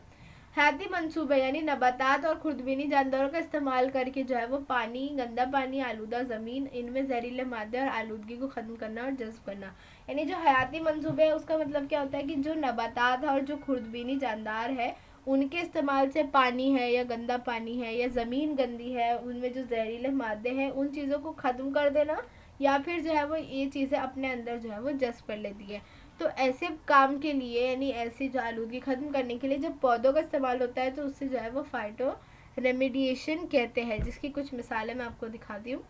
हयाती मंसूबे यानी नबातात और खुर्दबीनी जानदारों का इस्तेमाल करके जो है वो पानी, गंदा पानी, आलूदा ज़मीन, इनमें जहरीले मादे और आलूदगी को ख़त्म करना और जज्ब करना। यानी जो हयाती मंसूबे है उसका मतलब क्या होता है कि जो नबातात और जो खुर्दबीनी जानदार है उनके इस्तेमाल से पानी है या गंदा पानी है या ज़मीन गंदी है, उनमें जो जहरीले मादे हैं उन चीज़ों को ख़त्म कर देना या फिर जो है वो ये चीज़ें अपने अंदर जो है वो जज्ब कर लेती है। तो ऐसे काम के लिए यानी ऐसी जो आलूदगी ख़त्म करने के लिए जब पौधों का इस्तेमाल होता है तो उससे जो है वो फाइटो रेमिडिएशन कहते हैं, जिसकी कुछ मिसालें मैं आपको दिखाती हूँ।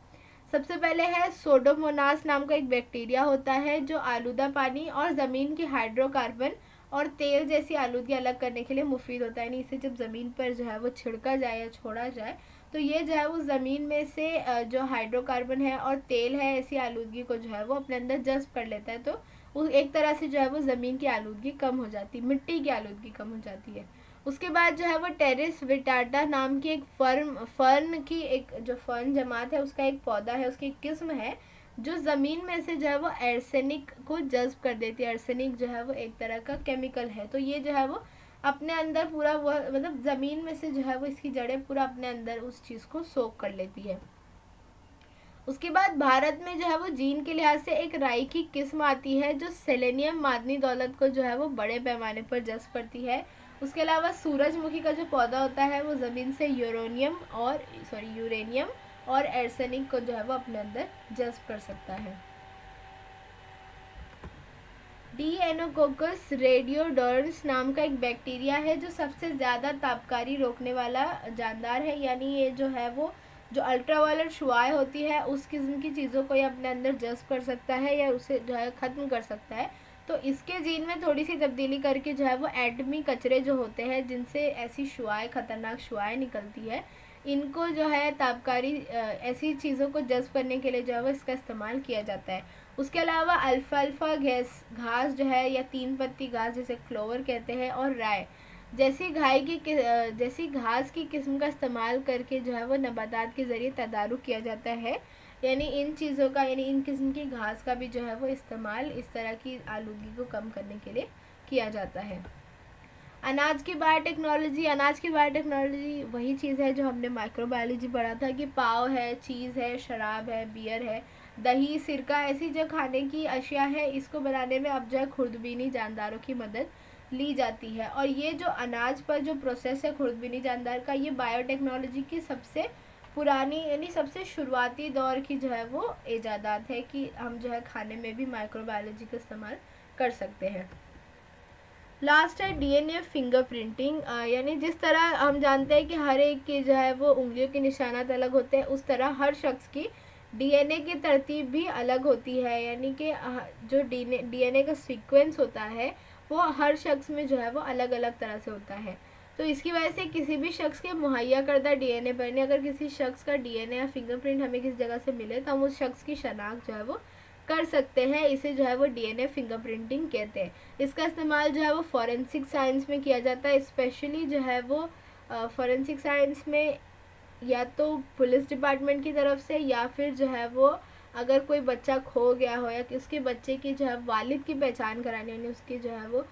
सबसे पहले है सोडोमोनास नाम का एक बैक्टीरिया होता है जो आलूदा पानी और ज़मीन की हाइड्रोकार्बन और तेल जैसी आलूदगी अलग करने के लिए मुफीद होता है। यानी इसे जब ज़मीन पर जो है वो छिड़का जाए या छोड़ा जाए तो ये जो है वो ज़मीन में से जो हाइड्रोकार्बन है और तेल है ऐसी आलूदगी को जो है वो अपने अंदर जज्ब कर लेता है। तो वो एक तरह से जो है वो ज़मीन की आलूदगी कम हो जाती है, मिट्टी की आलूदगी कम हो जाती है। उसके बाद जो है वो टेरिस विटाटा नाम की एक फर्न की एक जो फर्न जमात है उसका एक पौधा है, उसकी एक किस्म है जो ज़मीन में से जो है वो एर्सेनिक को जज्ब कर देती है। एर्सेनिक जो है वो एक तरह का केमिकल है, तो ये जो है वो अपने अंदर पूरा वो मतलब ज़मीन में से जो है वो इसकी जड़ें पूरा अपने अंदर उस चीज़ को सोख कर लेती है। उसके बाद भारत में जो है वो जीन के लिहाज से एक राई की किस्म आती है जो सेलेनियम मादनी दौलत को जो है वो बड़े पैमाने पर जज्ब करती है। उसके अलावा सूरजमुखी का जो पौधा होता है वो ज़मीन से यूरेनियम और एर्सेनिक को जो है वो अपने अंदर जज्ब कर सकता है। डीएनोकोकस रेडियोडर्म्स नाम का एक बैक्टीरिया है जो सबसे ज़्यादा तापकारी रोकने वाला जानदार है। यानी ये जो है वो जो अल्ट्रावायलेट शुआएं होती है उस किस्म की चीज़ों को ये अपने अंदर जज्ब कर सकता है या उसे जो है ख़त्म कर सकता है। तो इसके जीन में थोड़ी सी तब्दीली करके जो है वो एटमी कचरे जो होते हैं जिनसे ऐसी शुआएं, ख़तरनाक शुआएं निकलती है, इनको जो है तापकारी ऐसी चीज़ों को जज्ब करने के लिए जो है वो इसका इस्तेमाल किया जाता है। उसके अलावा अल्फाल्फा घास जो है या 3 पत्ती घास जिसे क्लोवर कहते हैं और राय जैसी घास की किस्म का इस्तेमाल करके जो है वो नबातात के ज़रिए तदारुक किया जाता है। यानी इन चीज़ों का यानी इन किस्म की घास का भी जो है वो इस्तेमाल इस तरह की आलूगी को कम करने के लिए किया जाता है। अनाज की बायोटेक्नोलॉजी वही चीज़ है जो हमने माइक्रोबायोलॉजी पढ़ा था कि पाव है, चीज़ है, शराब है, बियर है, दही, सिरका, ऐसी जो खाने की अशिया है इसको बनाने में अब जो है खुर्दबीनी जानदारों की मदद ली जाती है। और ये जो अनाज पर जो प्रोसेस है खुर्दबीनी जानदार का, ये बायोटेक्नोलॉजी की सबसे पुरानी यानी सबसे शुरुआती दौर की जो है वो ईजादात है कि हम जो है खाने में भी माइक्रोबायोलॉजी का इस्तेमाल कर सकते हैं। लास्ट है डीएनए फिंगरप्रिंटिंग। यानी जिस तरह हम जानते हैं कि हर एक के जो है वो उंगलियों के निशानात अलग होते हैं, उस तरह हर शख्स की डीएनए की तरतीब भी अलग होती है। यानी कि जो डीएनए का सीक्वेंस होता है वो हर शख्स में जो है वो अलग अलग तरह से होता है। तो इसकी वजह से किसी भी शख्स के मुहैया करदा डीएनए पर नहीं, अगर किसी शख्स का डीएनए या फिंगरप्रिंट हमें किसी जगह से मिले तो हम उस शख्स की शनाख्त जो है वो कर सकते हैं। इसे जो है वो डीएनए फिंगरप्रिंटिंग कहते हैं। इसका इस्तेमाल जो है वो फॉरेंसिक साइंस में किया जाता है। स्पेशली जो है वो फॉरेंसिक साइंस में या तो पुलिस डिपार्टमेंट की तरफ से या फिर जो है वो अगर कोई बच्चा खो गया हो या कि उसके बच्चे की जो है वालिद की पहचान करानी यानी उसकी जो है वो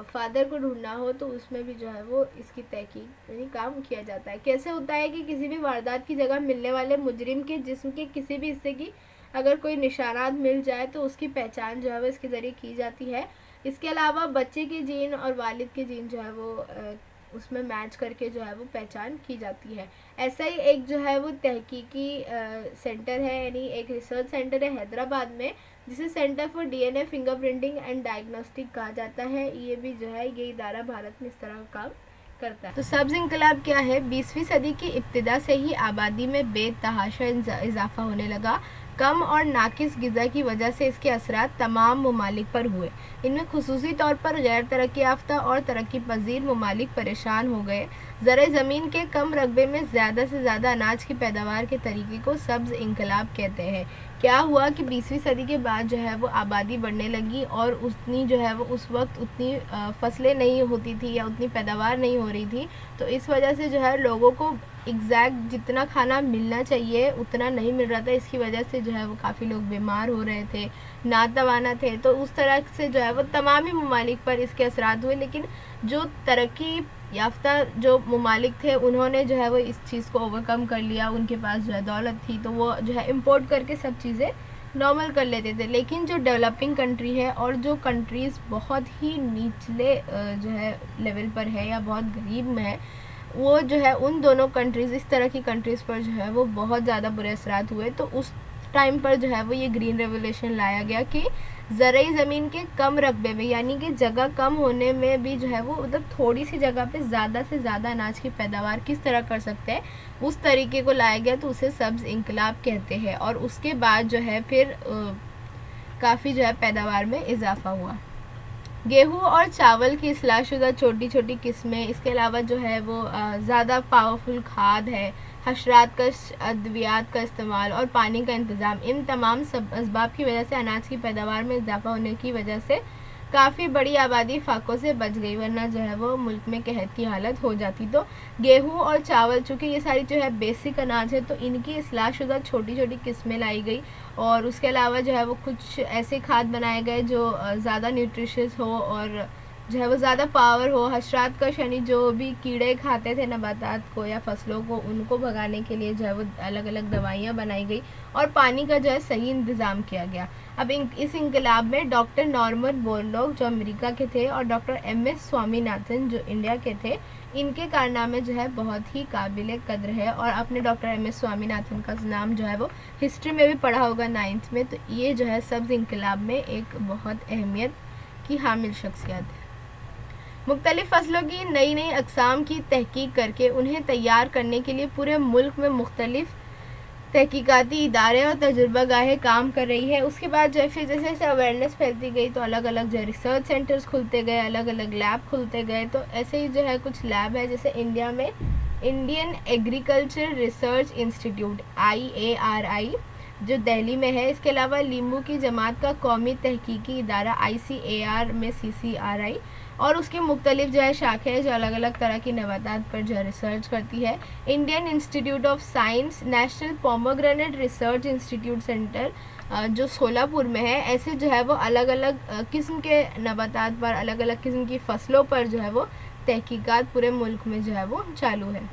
फादर को ढूंढना हो तो उसमें भी जो है वो इसकी तहकीक यानी काम किया जाता है। कैसे होता है कि किसी भी वारदात की जगह मिलने वाले मुजरिम के जिस्म के किसी भी हिस्से की अगर कोई निशानात मिल जाए तो उसकी पहचान जो है वो इसके ज़रिए की जाती है। इसके अलावा बच्चे के जीन और वालिद के जीन जो है वो उसमें मैच करके जो है वो पहचान की जाती है। ऐसा ही एक जो है वो तहकीकी सेंटर है, यानी एक रिसर्च सेंटर है हैदराबाद में, जिसे centre for DNA fingerprinting and diagnostic कहा जाता है। ये भी जो है ये इदारा भारत में इस तरह का काम करता है। तो सब्ज इंकलाब क्या है? 20वीं सदी की इब्तिदा से ही आबादी में बेतहाशा इजाफा होने लगा। कम और नाकिस ग़िज़ा की वजह से इसके असरात तमाम ममालिक पर हुए। इनमें खुसूसी तौर पर गैर तरक्की याफ्ता और तरक्की पजीर ममालिक परेशान हो गए। ज़र ज़मीन के कम रकबे में ज़्यादा से ज़्यादा अनाज की पैदावार के तरीके को सब्ज़ इंकलाब कहते हैं। क्या हुआ कि 20वीं सदी के बाद जो है वो आबादी बढ़ने लगी और उतनी जो है वो उस वक्त उतनी फसलें नहीं होती थी या उतनी पैदावार नहीं हो रही थी, तो इस वजह से जो है लोगों को एग्जैक्ट जितना खाना मिलना चाहिए उतना नहीं मिल रहा था। इसकी वजह से जो है वो काफ़ी लोग बीमार हो रहे थे, नातवाना थे। तो उस तरह से जो है वो तमाम ही ममालिक पर इसके असरात हुए। लेकिन जो तरक्की याफ्ता जो ममालिक थे उन्होंने जो है वो इस चीज़ को ओवरकम कर लिया। उनके पास जो है दौलत थी तो वो जो है इम्पोर्ट करके सब चीज़ें नॉर्मल कर लेते थे। लेकिन जो डेवलपिंग कंट्री है और जो कंट्रीज़ बहुत ही निचले जो है लेवल पर है या बहुत गरीब में है, वो जो है उन दोनों कंट्रीज़, इस तरह की कंट्रीज़ पर जो है वो बहुत ज़्यादा बुरे असरात हुए। तो उस टाइम पर जो है वो ये ग्रीन रेवोल्यूशन लाया गया कि ज़रूरी ज़मीन के कम रकबे में, यानी कि जगह कम होने में भी जो है वो मतलब थोड़ी सी जगह पे ज़्यादा से ज़्यादा अनाज की पैदावार किस तरह कर सकते हैं, उस तरीके को लाया गया। तो उसे सब्ज़ इंकलाब कहते हैं। और उसके बाद जो है फिर काफ़ी जो है पैदावार में इजाफा हुआ। गेहूँ और चावल की इस्लाहशुदा छोटी छोटी किस्में, इसके अलावा जो है वो ज़्यादा पावरफुल खाद है, हशरात का अद्वियात का इस्तेमाल और पानी का इंतज़ाम, इन तमाम सब असबाब की वजह से अनाज की पैदावार में इजाफा होने की वजह से काफ़ी बड़ी आबादी फाकों से बच गई, वरना जो है वो मुल्क में कहत की हालत हो जाती। तो गेहूँ और चावल, चूँकि ये सारी जो है बेसिक अनाज है, तो इनकी इस्लाहशुदा छोटी छोटी किस्में लाई गई। और उसके अलावा जो है वो कुछ ऐसे खाद बनाए गए जो ज़्यादा न्यूट्रिशियस हो और जो है वो ज़्यादा पावर हो। हशरात का यानी जो भी कीड़े खाते थे नबातात को या फसलों को, उनको भगाने के लिए जो है वो अलग अलग दवाइयाँ बनाई गई और पानी का जो है सही इंतज़ाम किया गया। अब इस इंकलाब में डॉक्टर नॉर्मन बोरलॉग जो अमेरिका के थे और डॉक्टर MS स्वामीनाथन जो इंडिया के थे, इनके कारनामे जो है बहुत ही काबिल कद्र है। और आपने डॉक्टर MS स्वामीनाथन का नाम जो है वो हिस्ट्री में भी पढ़ा होगा 9th में। तो ये जो है सब्ज़ इंकलाब में एक बहुत अहमियत की हामिल शख्सियत है। मुख्तलिफ़ फसलों की नई नई अक़साम की तहकीक करके उन्हें तैयार करने के लिए पूरे मुल्क में मुख्तलिफ़ तहकीकाती इदारे और तजुर्बा गाहें काम कर रही है। उसके बाद जो है फिर जैसे जैसे अवेयरनेस फैलती गई तो अलग अलग जो रिसर्च सेंटर्स खुलते गए, अलग अलग लैब खुलते गए। तो ऐसे ही जो है कुछ लैब है, जैसे इंडिया में Indian agriculture research institute IARI जो दिल्ली में है। इसके अलावा लींबू की जमात का कौमी तहकीकी इदारा ICAR में CCRI, और उसके मुख्तलिफ जो है शाखें हैं जो अलग अलग तरह की नबातात पर जो है रिसर्च करती है। Indian institute of science, national pomegranate research institute centre जो सोलापुर में है। ऐसे जो है वो अलग अलग किस्म के नबातात पर, अलग अलग किस्म की फसलों पर जो है वो तहकीकात पूरे मुल्क में जो है वो चालू है।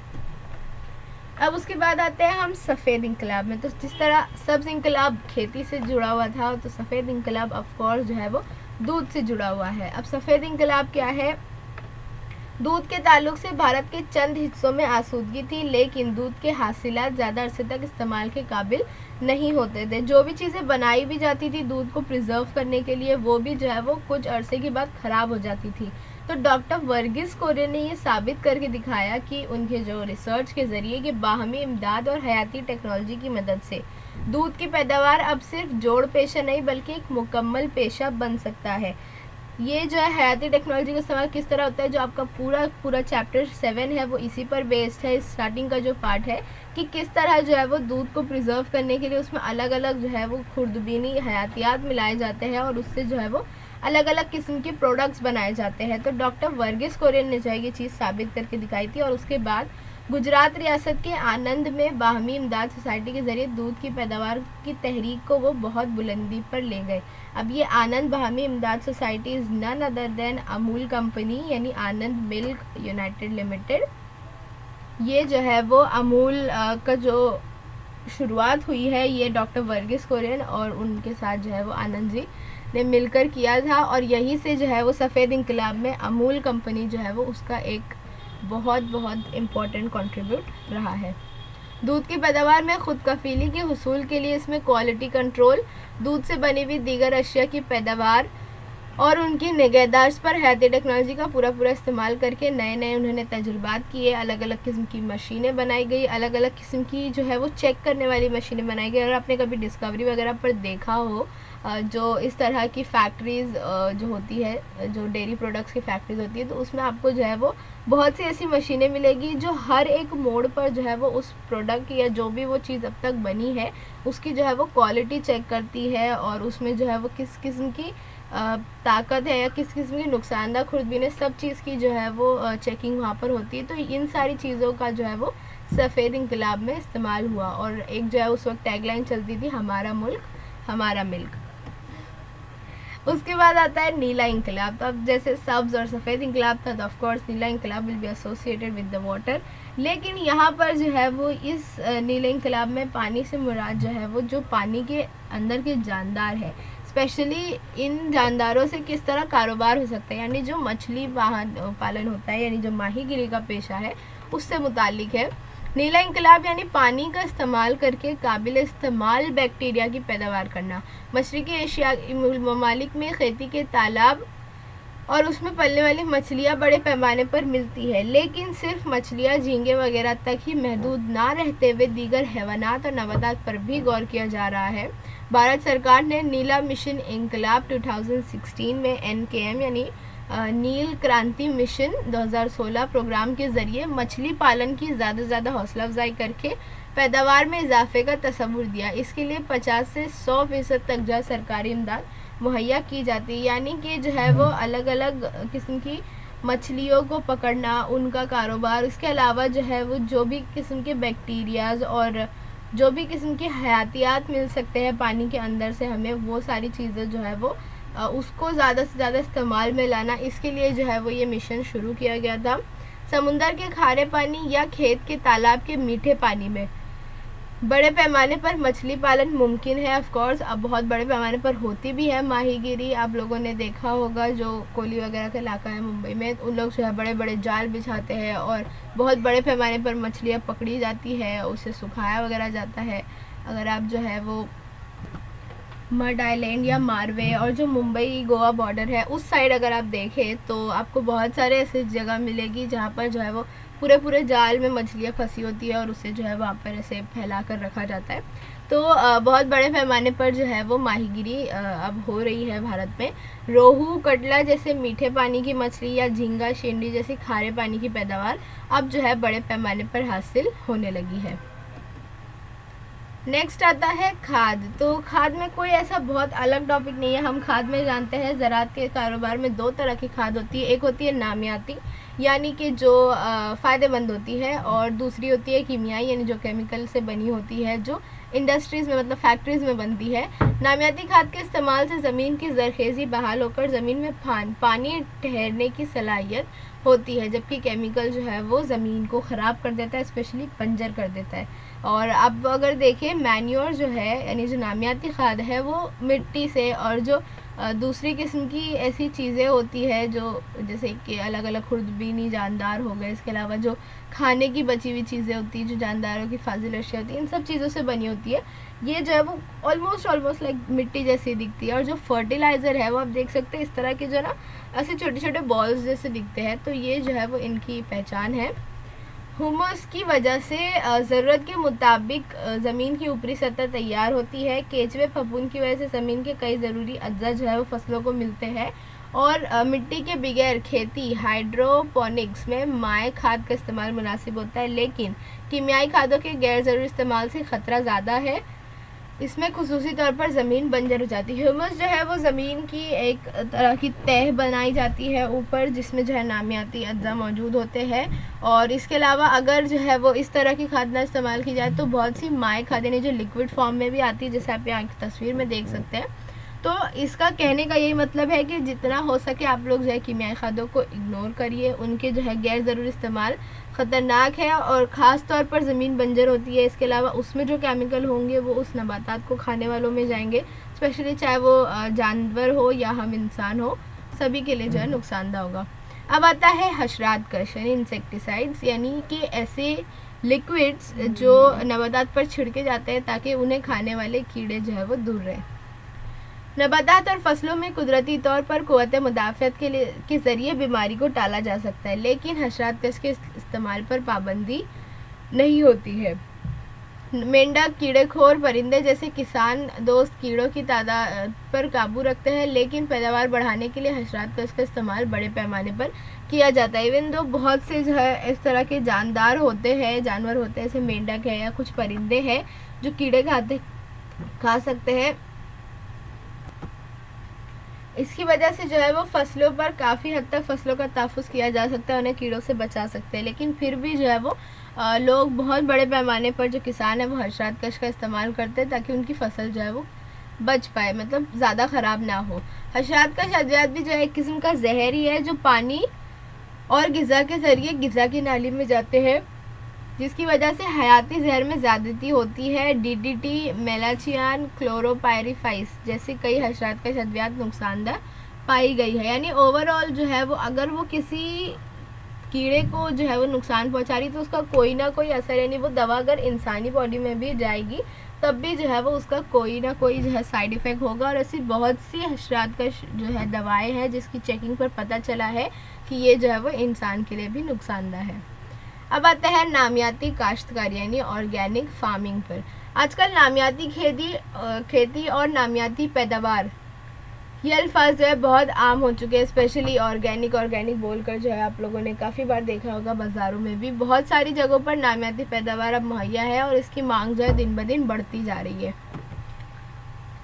अब उसके बाद आते हैं हम सफ़ेद इंकलाब में। तो जिस तरह सब्ज़ इंकलाब खेती से जुड़ा हुआ था, तो सफ़ेद इंकलाब ऑफकोर्स जो है वो दूध से जुड़ा हुआ है। अब सफ़ेद इंकलाब क्या है? दूध के ताल्लुक से भारत के चंद हिस्सों में आसूदगी थी, लेकिन दूध के हासिलात ज़्यादा अरसे तक इस्तेमाल के काबिल नहीं होते थे। जो भी चीज़ें बनाई भी जाती थी दूध को प्रिजर्व करने के लिए, वो भी जो है वो कुछ अरसे के बाद ख़राब हो जाती थी। तो डॉक्टर वर्गीस कुरियन ने ये साबित करके दिखाया कि उनके जो रिसर्च के ज़रिए कि बाहमी इमदाद और हयाती टेक्नोलॉजी की मदद से दूध की पैदावार अब सिर्फ जोड़ पेशा नहीं बल्कि एक मुकम्मल पेशा बन सकता है। ये जो है हयाती टेक्नोलॉजी का इस्तेमाल किस तरह होता है, जो आपका पूरा चैप्टर 7 है वो इसी पर बेस्ड है। स्टार्टिंग का जो पार्ट है कि किस तरह जो है वो दूध को प्रिजर्व करने के लिए उसमें अलग अलग जो है वो खुर्दबीनी हयातियात मिलाए जाते हैं और उससे जो है वो अलग अलग किस्म के प्रोडक्ट्स बनाए जाते हैं। तो डॉक्टर वर्गीस कुरियन ने जो है ये चीज़ साबित करके दिखाई थी। और उसके बाद गुजरात रियासत के आनंद में बाहमी इमदाद सोसाइटी के ज़रिए दूध की पैदावार की तहरीक को वो बहुत बुलंदी पर ले गए। अब ये आनंद बाहमी इमदाद society is none other than Amul company, यानी आनंद मिल्क यूनाइटेड लिमिटेड। ये जो है वो अमूल का जो शुरुआत हुई है ये डॉक्टर वर्गीस कुरियन और उनके साथ जो है वो आनंद जी ने मिलकर किया था। और यहीं से जो है वो सफ़ेद इंकलाब में अमूल कंपनी जो है वो उसका एक बहुत बहुत इम्पोर्टेंट कंट्रीब्यूट रहा है। दूध की पैदावार में खुद कफीली के हुसूल के लिए इसमें क्वालिटी कंट्रोल, दूध से बनी हुई दीगर अशिया की पैदावार और उनकी निगहदाश्त पर हैती टेक्नोलॉजी का पूरा इस्तेमाल करके नए नए उन्होंने तजुर्बात किए। अलग अलग किस्म की मशीनें बनाई गई, अलग अलग किस्म की जो है वो चेक करने वाली मशीनें बनाई गई। अगर आपने कभी डिस्कवरी वगैरह पर देखा हो, जो इस तरह की फैक्ट्रीज़ जो होती है, जो डेयरी प्रोडक्ट्स की फैक्ट्रीज होती है, तो उसमें आपको जो है वो बहुत सी ऐसी मशीनें मिलेगी जो हर एक मोड़ पर जो है वो उस प्रोडक्ट या जो भी वो चीज़ अब तक बनी है उसकी जो है वो क्वालिटी चेक करती है और उसमें जो है वो किस किस्म की ताकत है या किस किस्म की नुकसानदा खुर्दबीन है, सब चीज़ की जो है वो चेकिंग वहाँ पर होती है। तो इन सारी चीज़ों का जो है वो सफ़ेद इंकलाब में इस्तेमाल हुआ और एक जो है उस वक्त टैगलाइन चलती थी, हमारा मुल्क हमारा मिल्क। उसके बाद आता है नीला इंकलाब। तो अब जैसे सब्ज और सफ़ेद इंकलाब था, तो ऑफ कोर्स नीला इंकलाब will be associated with the water. लेकिन यहाँ पर जो है वो इस नीले इंकलाब में पानी से मुराद जो है वो जो पानी के अंदर के जानदार है, स्पेशली इन जानदारों से किस तरह कारोबार हो सकता है, यानी जो मछली पालन होता है, यानी जो माहीगिरी का पेशा है, उससे मुतालिक है। नीला इंकलाब यानी पानी का इस्तेमाल करके काबिल इस्तेमाल बैक्टीरिया की पैदावार करना। मशरक़ी एशियाई ममालिक में खेती के तालाब और उसमें पलने वाली मछलियाँ बड़े पैमाने पर मिलती है, लेकिन सिर्फ मछलियाँ, झींगे वगैरह तक ही महदूद ना रहते हुए दीगर हैवानात और नबातात पर भी गौर किया जा रहा है। भारत सरकार ने नीला मिशन इंकलाब 2016 में NKM यानी नील क्रांति मिशन 2016 प्रोग्राम के ज़रिए मछली पालन की ज़्यादा से ज़्यादा हौसला अफजाई करके पैदावार में इजाफे का तसव्वुर दिया। इसके लिए 50 से 100% तक जो सरकारी इमदाद मुहैया की जाती है, यानी कि जो है वो अलग अलग किस्म की मछलियों को पकड़ना, उनका कारोबार, इसके अलावा जो है वो जो भी किस्म के बैक्टीरियाज़ और जो भी किस्म के हयातियात मिल सकते हैं पानी के अंदर से हमें, वो सारी चीज़ें जो है वो उसको ज़्यादा से ज़्यादा इस्तेमाल में लाना, इसके लिए जो है वो ये मिशन शुरू किया गया था। समुंदर के खारे पानी या खेत के तालाब के मीठे पानी में बड़े पैमाने पर मछली पालन मुमकिन है। ऑफ कोर्स अब बहुत बड़े पैमाने पर होती भी है माहीगिरी। आप लोगों ने देखा होगा जो कोली वगैरह का इलाका है मुंबई में, उन लोग जो है बड़े बड़े जाल बिछाते हैं और बहुत बड़े पैमाने पर मछलियाँ पकड़ी जाती है, उसे सुखाया वगैरह जाता है। अगर आप जो है वो मड आइलैंड या मारवे और जो मुंबई गोवा बॉर्डर है उस साइड अगर आप देखें तो आपको बहुत सारे ऐसे जगह मिलेगी जहाँ पर जो है वो पूरे जाल में मछलियाँ फंसी होती है और उसे जो है वहाँ पर ऐसे फैला कर रखा जाता है। तो बहुत बड़े पैमाने पर जो है वो माहीगिरी अब हो रही है भारत में। रोहू, कटला जैसे मीठे पानी की मछली या झींगा, शेंडी जैसी खारे पानी की पैदावार अब जो है बड़े पैमाने पर हासिल होने लगी है। नेक्स्ट आता है खाद। तो खाद में कोई ऐसा बहुत अलग टॉपिक नहीं है। हम खाद में जानते हैं ज़राअत के कारोबार में दो तरह की खाद होती है। एक होती है नामियाती, यानी कि जो फ़ायदेमंद होती है, और दूसरी होती है कीमियाई, यानी जो केमिकल से बनी होती है, जो इंडस्ट्रीज़ में मतलब फैक्ट्रीज़ में बनती है। नामियाती खाद के इस्तेमाल से ज़मीन की ज़रखेज़ी बहाल होकर ज़मीन में पानी ठहरने की सलाहियत होती है, जबकि केमिकल जो है वो ज़मीन को ख़राब कर देता है, स्पेशली बंजर कर देता है। और अब अगर देखें मैन्योर जो है, यानी जो नामियाती खाद है, वो मिट्टी से और जो दूसरी किस्म की ऐसी चीज़ें होती है जो जैसे कि अलग अलग खुर्दबीनी जानदार हो गए, इसके अलावा जो खाने की बची हुई चीज़ें होती हैं, जो जानदारों की फाजिल अशिया होती है, इन सब चीज़ों से बनी होती है। ये जो है वो ऑलमोस्ट लाइक मिट्टी जैसी दिखती है। और जो फर्टिलाइज़र है वो आप देख सकते हैं इस तरह के जो ना ऐसे छोटे छोटे बॉल्स जैसे दिखते हैं। तो ये जो है वो इनकी पहचान है। हुमस की वजह से ज़रूरत के मुताबिक ज़मीन की ऊपरी सतह तैयार होती है। केचुए फफूंद की वजह से ज़मीन के कई ज़रूरी अज्जा जो है वो फसलों को मिलते हैं। और मिट्टी के बगैर खेती हाइड्रोपोनिक्स में माए खाद का इस्तेमाल मुनासिब होता है, लेकिन कीमियाई खादों के गैर ज़रूरी इस्तेमाल से ख़तरा ज़्यादा है। इसमें खुसूसी तौर पर ज़मीन बंजर हो जाती है। ह्यूमस जो है वो ज़मीन की एक तरह की तह बनाई जाती है ऊपर, जिसमें जो है नामियाती अज्जा मौजूद होते हैं। और इसके अलावा अगर जो है वो इस तरह की खाद ना इस्तेमाल की जाए तो बहुत सी माए खाद यानी जो लिक्विड फॉर्म में भी आती है, जैसे आप यहाँ की तस्वीर में देख सकते हैं। तो इसका कहने का यही मतलब है कि जितना हो सके आप लोग जो है कीमियाई खादों को इग्नोर करिए। उनके जो है गैर ज़रूरी इस्तेमाल ख़तरनाक है और ख़ास तौर पर ज़मीन बंजर होती है। इसके अलावा उसमें जो केमिकल होंगे वो उस नबातात को खाने वालों में जाएंगे, स्पेशली चाहे वो जानवर हो या हम इंसान हो, सभी के लिए जो है नुकसानदा होगा। अब आता है हशरात कश यानी इंसेक्टिसाइड्स, यानी कि ऐसे लिक्विड्स जो नबातात पर छिड़के जाते हैं ताकि उन्हें खाने वाले कीड़े जो है वो दूर रहें। नबातात और फसलों में कुदरती तौर पर क़ुव्वत मुदाफ़अत के ज़रिए बीमारी को टाला जा सकता है, लेकिन हशरात कश के इस्तेमाल पर पाबंदी नहीं होती है। मेंढक, कीड़ेखोर परिंदे जैसे किसान दोस्त कीड़ों की तादाद पर काबू रखते हैं, लेकिन पैदावार बढ़ाने के लिए हशरात कश का इस्तेमाल बड़े पैमाने पर किया जाता है। इवन दो बहुत से जो है इस तरह के जानदार होते हैं, जानवर होते हैं, जैसे मेंढक है या कुछ परिंदे हैं जो कीड़े खा सकते हैं, इसकी वजह से जो है वो फसलों पर काफ़ी हद तक फसलों का तहफ़्फ़ुज़ किया जा सकता है, उन्हें कीड़ों से बचा सकते हैं। लेकिन फिर भी जो है वो लोग बहुत बड़े पैमाने पर जो किसान है वो हशरात कश का इस्तेमाल करते हैं ताकि उनकी फसल जो है वो बच पाए, मतलब ज़्यादा ख़राब ना हो। हशरात कश अद्वियात भी जो है एक किस्म का जहर ही है जो पानी और ग़िज़ा के ज़रिए ग़िज़ा की नाली में जाते हैं, जिसकी वजह से हयाती जहर में ज़्यादती होती है। डीडीटी, मेलाचियान, क्लोरोपायरीफाइस जैसे कई हशरात कश अद्वियात नुकसानदा पाई गई है। यानी ओवरऑल जो है वो अगर वो किसी कीड़े को जो है वो नुकसान पहुंचा रही तो उसका कोई ना कोई असर, यानी वो दवा अगर इंसानी बॉडी में भी जाएगी तब भी जो है वो उसका कोई ना कोई जो है साइड इफ़ेक्ट होगा। और ऐसी बहुत सी हशरात कश जो है दवाएं हैं जिसकी चेकिंग पर पता चला है कि ये जो है वो इंसान के लिए भी नुकसानदा है। अब आता है नामियाती काश्तकारी यानी ऑर्गेनिक फार्मिंग पर। आजकल नामियाती खेती और नामियाती पैदावार ये अल्फाज जो है बहुत आम हो चुके हैं, स्पेशली ऑर्गेनिक बोलकर जो है आप लोगों ने काफ़ी बार देखा होगा। बाज़ारों में भी बहुत सारी जगहों पर नामियाती पैदावार अब मुहैया है और इसकी मांग जो है दिन ब दिन बढ़ती जा रही है।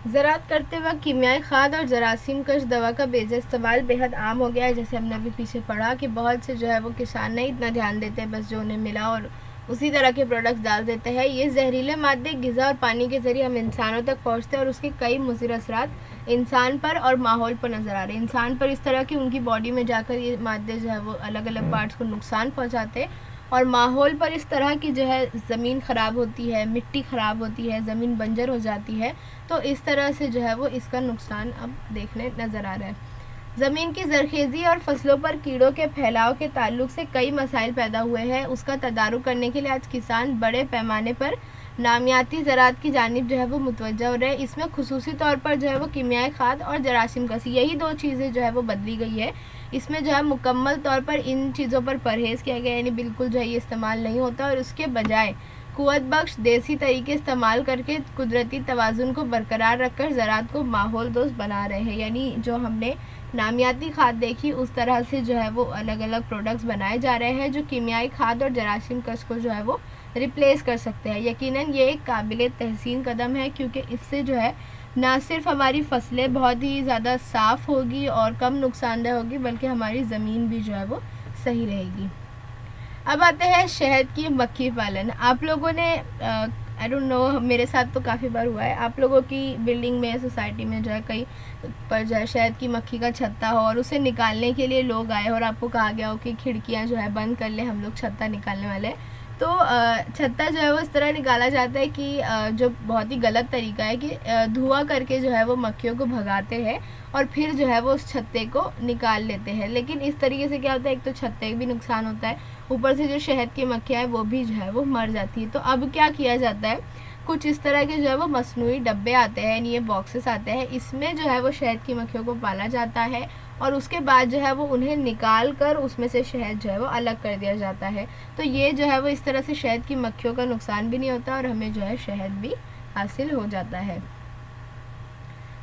ज़राअत करते वक्त कीमियाई खाद और जरासीम कश दवा का बेजा इस्तेमाल बेहद आम हो गया है। जैसे हमने अभी पीछे पढ़ा कि बहुत से जो है वो किसान नहीं इतना ध्यान देते, बस जो उन्हें मिला और उसी तरह के प्रोडक्ट्स डाल देते हैं। ये जहरीले मादे ग़िज़ा और पानी के ज़रिए हम इंसानों तक पहुँचते हैं और उसके कई मुज़िर असरात इंसान पर और माहौल पर नज़र आ रहे हैं। इंसान पर इस तरह की उनकी बॉडी में जाकर ये मादे जो है वो अलग अलग पार्ट्स को नुकसान पहुँचाते हैं, और माहौल पर इस तरह की जो है ज़मीन ख़राब होती है, मिट्टी ख़राब होती है, ज़मीन बंजर हो जाती है। तो इस तरह से जो है वो इसका नुकसान अब देखने नज़र आ रहा है। ज़मीन की ज़रखेज़ी और फसलों पर कीड़ों के फैलाव के ताल्लुक से कई मसाइल पैदा हुए हैं। उसका तदारुक करने के लिए आज किसान बड़े पैमाने पर नामियाती ज़राअत की जानिब जो है वो मुतवज्जा हो रहे हैं। इसमें खुसूसी तौर पर जो है वो कीमियाई खाद और जरासीम कशी, यही दो चीज़ें जो है वो बदली गई है। इसमें जो है मुकम्मल तौर पर इन चीज़ों पर परहेज़ किया गया, यानी बिल्कुल जो है ये इस्तेमाल नहीं होता, और उसके बजाय क़ुव्वत बख्श देसी तरीके इस्तेमाल करके कुदरती तवाज़ुन को बरकरार रखकर ज़राअत को माहौल दोस्त बना रहे हैं। यानी जो हमने नामियाती खाद देखी उस तरह से जो है वो अलग अलग प्रोडक्ट्स बनाए जा रहे हैं जो कीमियाई खाद और जरासीम कश को जो है वो रिप्लेस कर सकते हैं। यकीनन ये एक काबिल तहसीन कदम है, क्योंकि इससे जो है ना सिर्फ हमारी फसलें बहुत ही ज़्यादा साफ़ होगी और कम नुकसानदेह होगी, बल्कि हमारी ज़मीन भी जो है वो सही रहेगी। अब आते हैं शहद की मक्खी पालन। आप लोगों ने आई डोंट नो, मेरे साथ तो काफ़ी बार हुआ है, आप लोगों की बिल्डिंग में, सोसाइटी में जो है कहीं पर जो है शहद की मक्खी का छत्ता हो और उसे निकालने के लिए लोग आए और आपको कहा गया हो कि खिड़कियां जो है बंद कर ले, हम लोग छत्ता निकालने वाले हैं। तो छत्ता जो है वो इस तरह निकाला जाता है कि जो बहुत ही गलत तरीका है कि धुआं करके जो है वो मक्खियों को भगाते हैं और फिर जो है वो उस छत्ते को निकाल लेते हैं। लेकिन इस तरीके से क्या होता है, एक तो छत्ते का भी नुकसान होता है, ऊपर से जो शहद की मक्खियाँ है वो भी जो है वो मर जाती है। तो अब क्या किया जाता है, कुछ इस तरह के जो है वो मसनूई डब्बे आते हैं, ये बॉक्सेस आते हैं, इसमें जो है वो शहद की मक्खियों को पाला जाता है और उसके बाद जो है वो उन्हें निकाल कर उसमें से शहद जो है वो अलग कर दिया जाता है। तो ये जो है वो इस तरह से शहद की मक्खियों का नुकसान भी नहीं होता और हमें जो है शहद भी हासिल हो जाता है।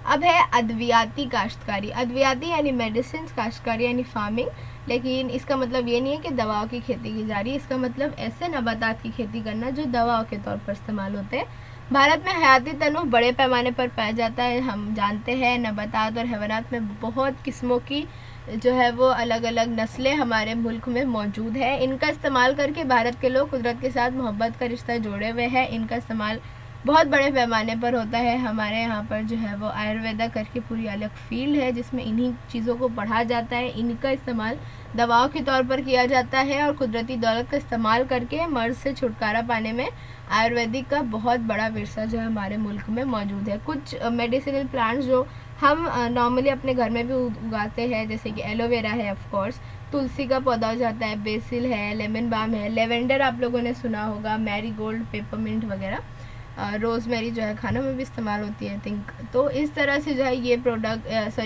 अब है अद्वियाती काश्तकारी। अद्वियाती यानी मेडिसिन, काश्तकारी यानी फार्मिंग, लेकिन इसका मतलब ये नहीं है कि दवाओं की खेती की जा रही है। इसका मतलब ऐसे नबातात की खेती करना जो दवाओं के तौर पर इस्तेमाल होते हैं। भारत में हयाती तनूह बड़े पैमाने पर पाया जाता है। हम जानते हैं नबातात और हैवानात में बहुत किस्मों की जो है वो अलग अलग नस्लें हमारे मुल्क में मौजूद है। इनका इस्तेमाल करके भारत के लोग कुदरत के साथ मोहब्बत का रिश्ता जोड़े हुए हैं। इनका इस्तेमाल बहुत बड़े पैमाने पर होता है। हमारे यहाँ पर जो है वो आयुर्वेदा करके पूरी अलग फील्ड है जिसमें इन्हीं चीज़ों को पढ़ा जाता है। इनका इस्तेमाल दवाओं के तौर पर किया जाता है और कुदरती दौलत का इस्तेमाल करके मर्ज से छुटकारा पाने में आयुर्वेदिक का बहुत बड़ा विरसा जो है हमारे मुल्क में मौजूद है। कुछ मेडिसिनल प्लांट्स जो हम नॉर्मली अपने घर में भी उगाते हैं, जैसे कि एलोवेरा है ऑफ कोर्स, तुलसी का पौधा हो जाता है, बेसिल है, लेमन बाम है, लेवेंडर आप लोगों ने सुना होगा, मैरीगोल्ड, पेपरमिंट वगैरह, रोज़मेरी जो है खानों में भी इस्तेमाल होती है आई थिंक। तो इस तरह से जो है ये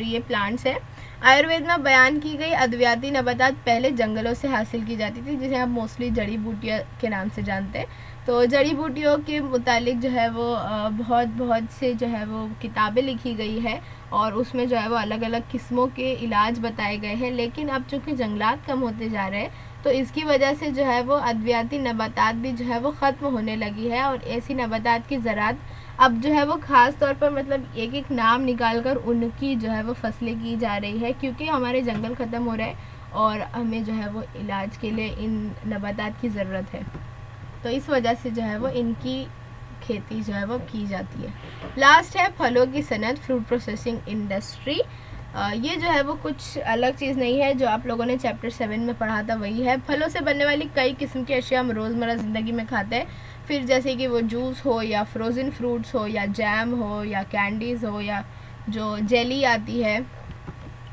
ये प्लांट्स है। आयुर्वेद में बयान की गई अद्वितीय नबातात पहले जंगलों से हासिल की जाती थी, जिसे आप मोस्टली जड़ी बूटियाँ के नाम से जानते हैं। तो जड़ी बूटियों के मुतालिक जो है वो बहुत से जो है वो किताबें लिखी गई है और उसमें जो है वो अलग अलग किस्मों के इलाज बताए गए हैं। लेकिन अब चूँकि जंगलात कम होते जा रहे हैं तो इसकी वजह से जो है वो अद्वितीय नबातात भी जो है वो ख़त्म होने लगी है और ऐसी नबातात की ज़राअत अब जो है वो ख़ास तौर पर मतलब एक एक नाम निकाल कर उनकी जो है वो फसलें की जा रही है, क्योंकि हमारे जंगल ख़त्म हो रहे हैं और हमें जो है वो इलाज के लिए इन नबातात की ज़रूरत है। तो इस वजह से जो है वो इनकी खेती जो है वो की जाती है। लास्ट है फलों की सनत, फ्रूट प्रोसेसिंग इंडस्ट्री। ये जो है वो कुछ अलग चीज़ नहीं है, जो आप लोगों ने चैप्टर 7 में पढ़ा था वही है। फलों से बनने वाली कई किस्म की अशिया हम रोज़मर्रा ज़िंदगी में खाते हैं, फिर जैसे कि वो जूस हो या फ्रोज़न फ्रूट्स हो या जैम हो या कैंडीज़ हो या जो जेली आती है,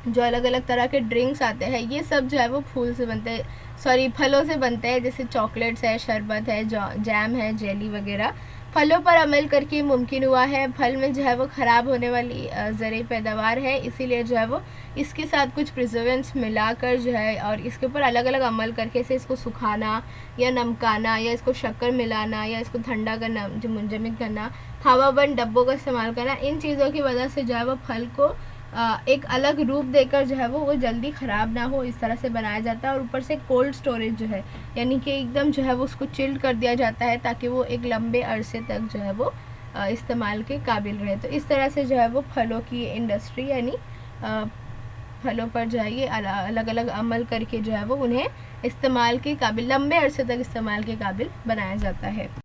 जो अलग अलग तरह के ड्रिंक्स आते हैं, ये सब जो है वो फूल से बनते हैं, फलों से बनते हैं। जैसे चॉकलेट्स है, शरबत है, जैम है, जेली वगैरह फलों पर अमल करके मुमकिन हुआ है। फल में जो है वो ख़राब होने वाली ज़रूरी पैदावार है, इसीलिए जो है वो इसके साथ कुछ प्रिजर्वेंट्स मिलाकर जो है और इसके ऊपर अलग अलग अमल करके से इसको सुखाना या नमकाना या इसको शक्कर मिलाना या इसको ठंडा करना, जो मुंजमद करना, हवाबंद डब्बों का इस्तेमाल करना, इन चीज़ों की वजह से जो है वो फल को एक अलग रूप देकर जो है वो जल्दी ख़राब ना हो, इस तरह से बनाया जाता है। और ऊपर से कोल्ड स्टोरेज जो है यानी कि एकदम जो है वो उसको चिल्ड कर दिया जाता है ताकि वो एक लंबे अरसे तक जो है वो इस्तेमाल के काबिल रहे। तो इस तरह से जो है वो फलों की इंडस्ट्री यानी फलों पर जो है ये अलग अलग अमल करके जो है वो उन्हें इस्तेमाल के काबिल, लंबे अरसे तक इस्तेमाल के काबिल बनाया जाता है।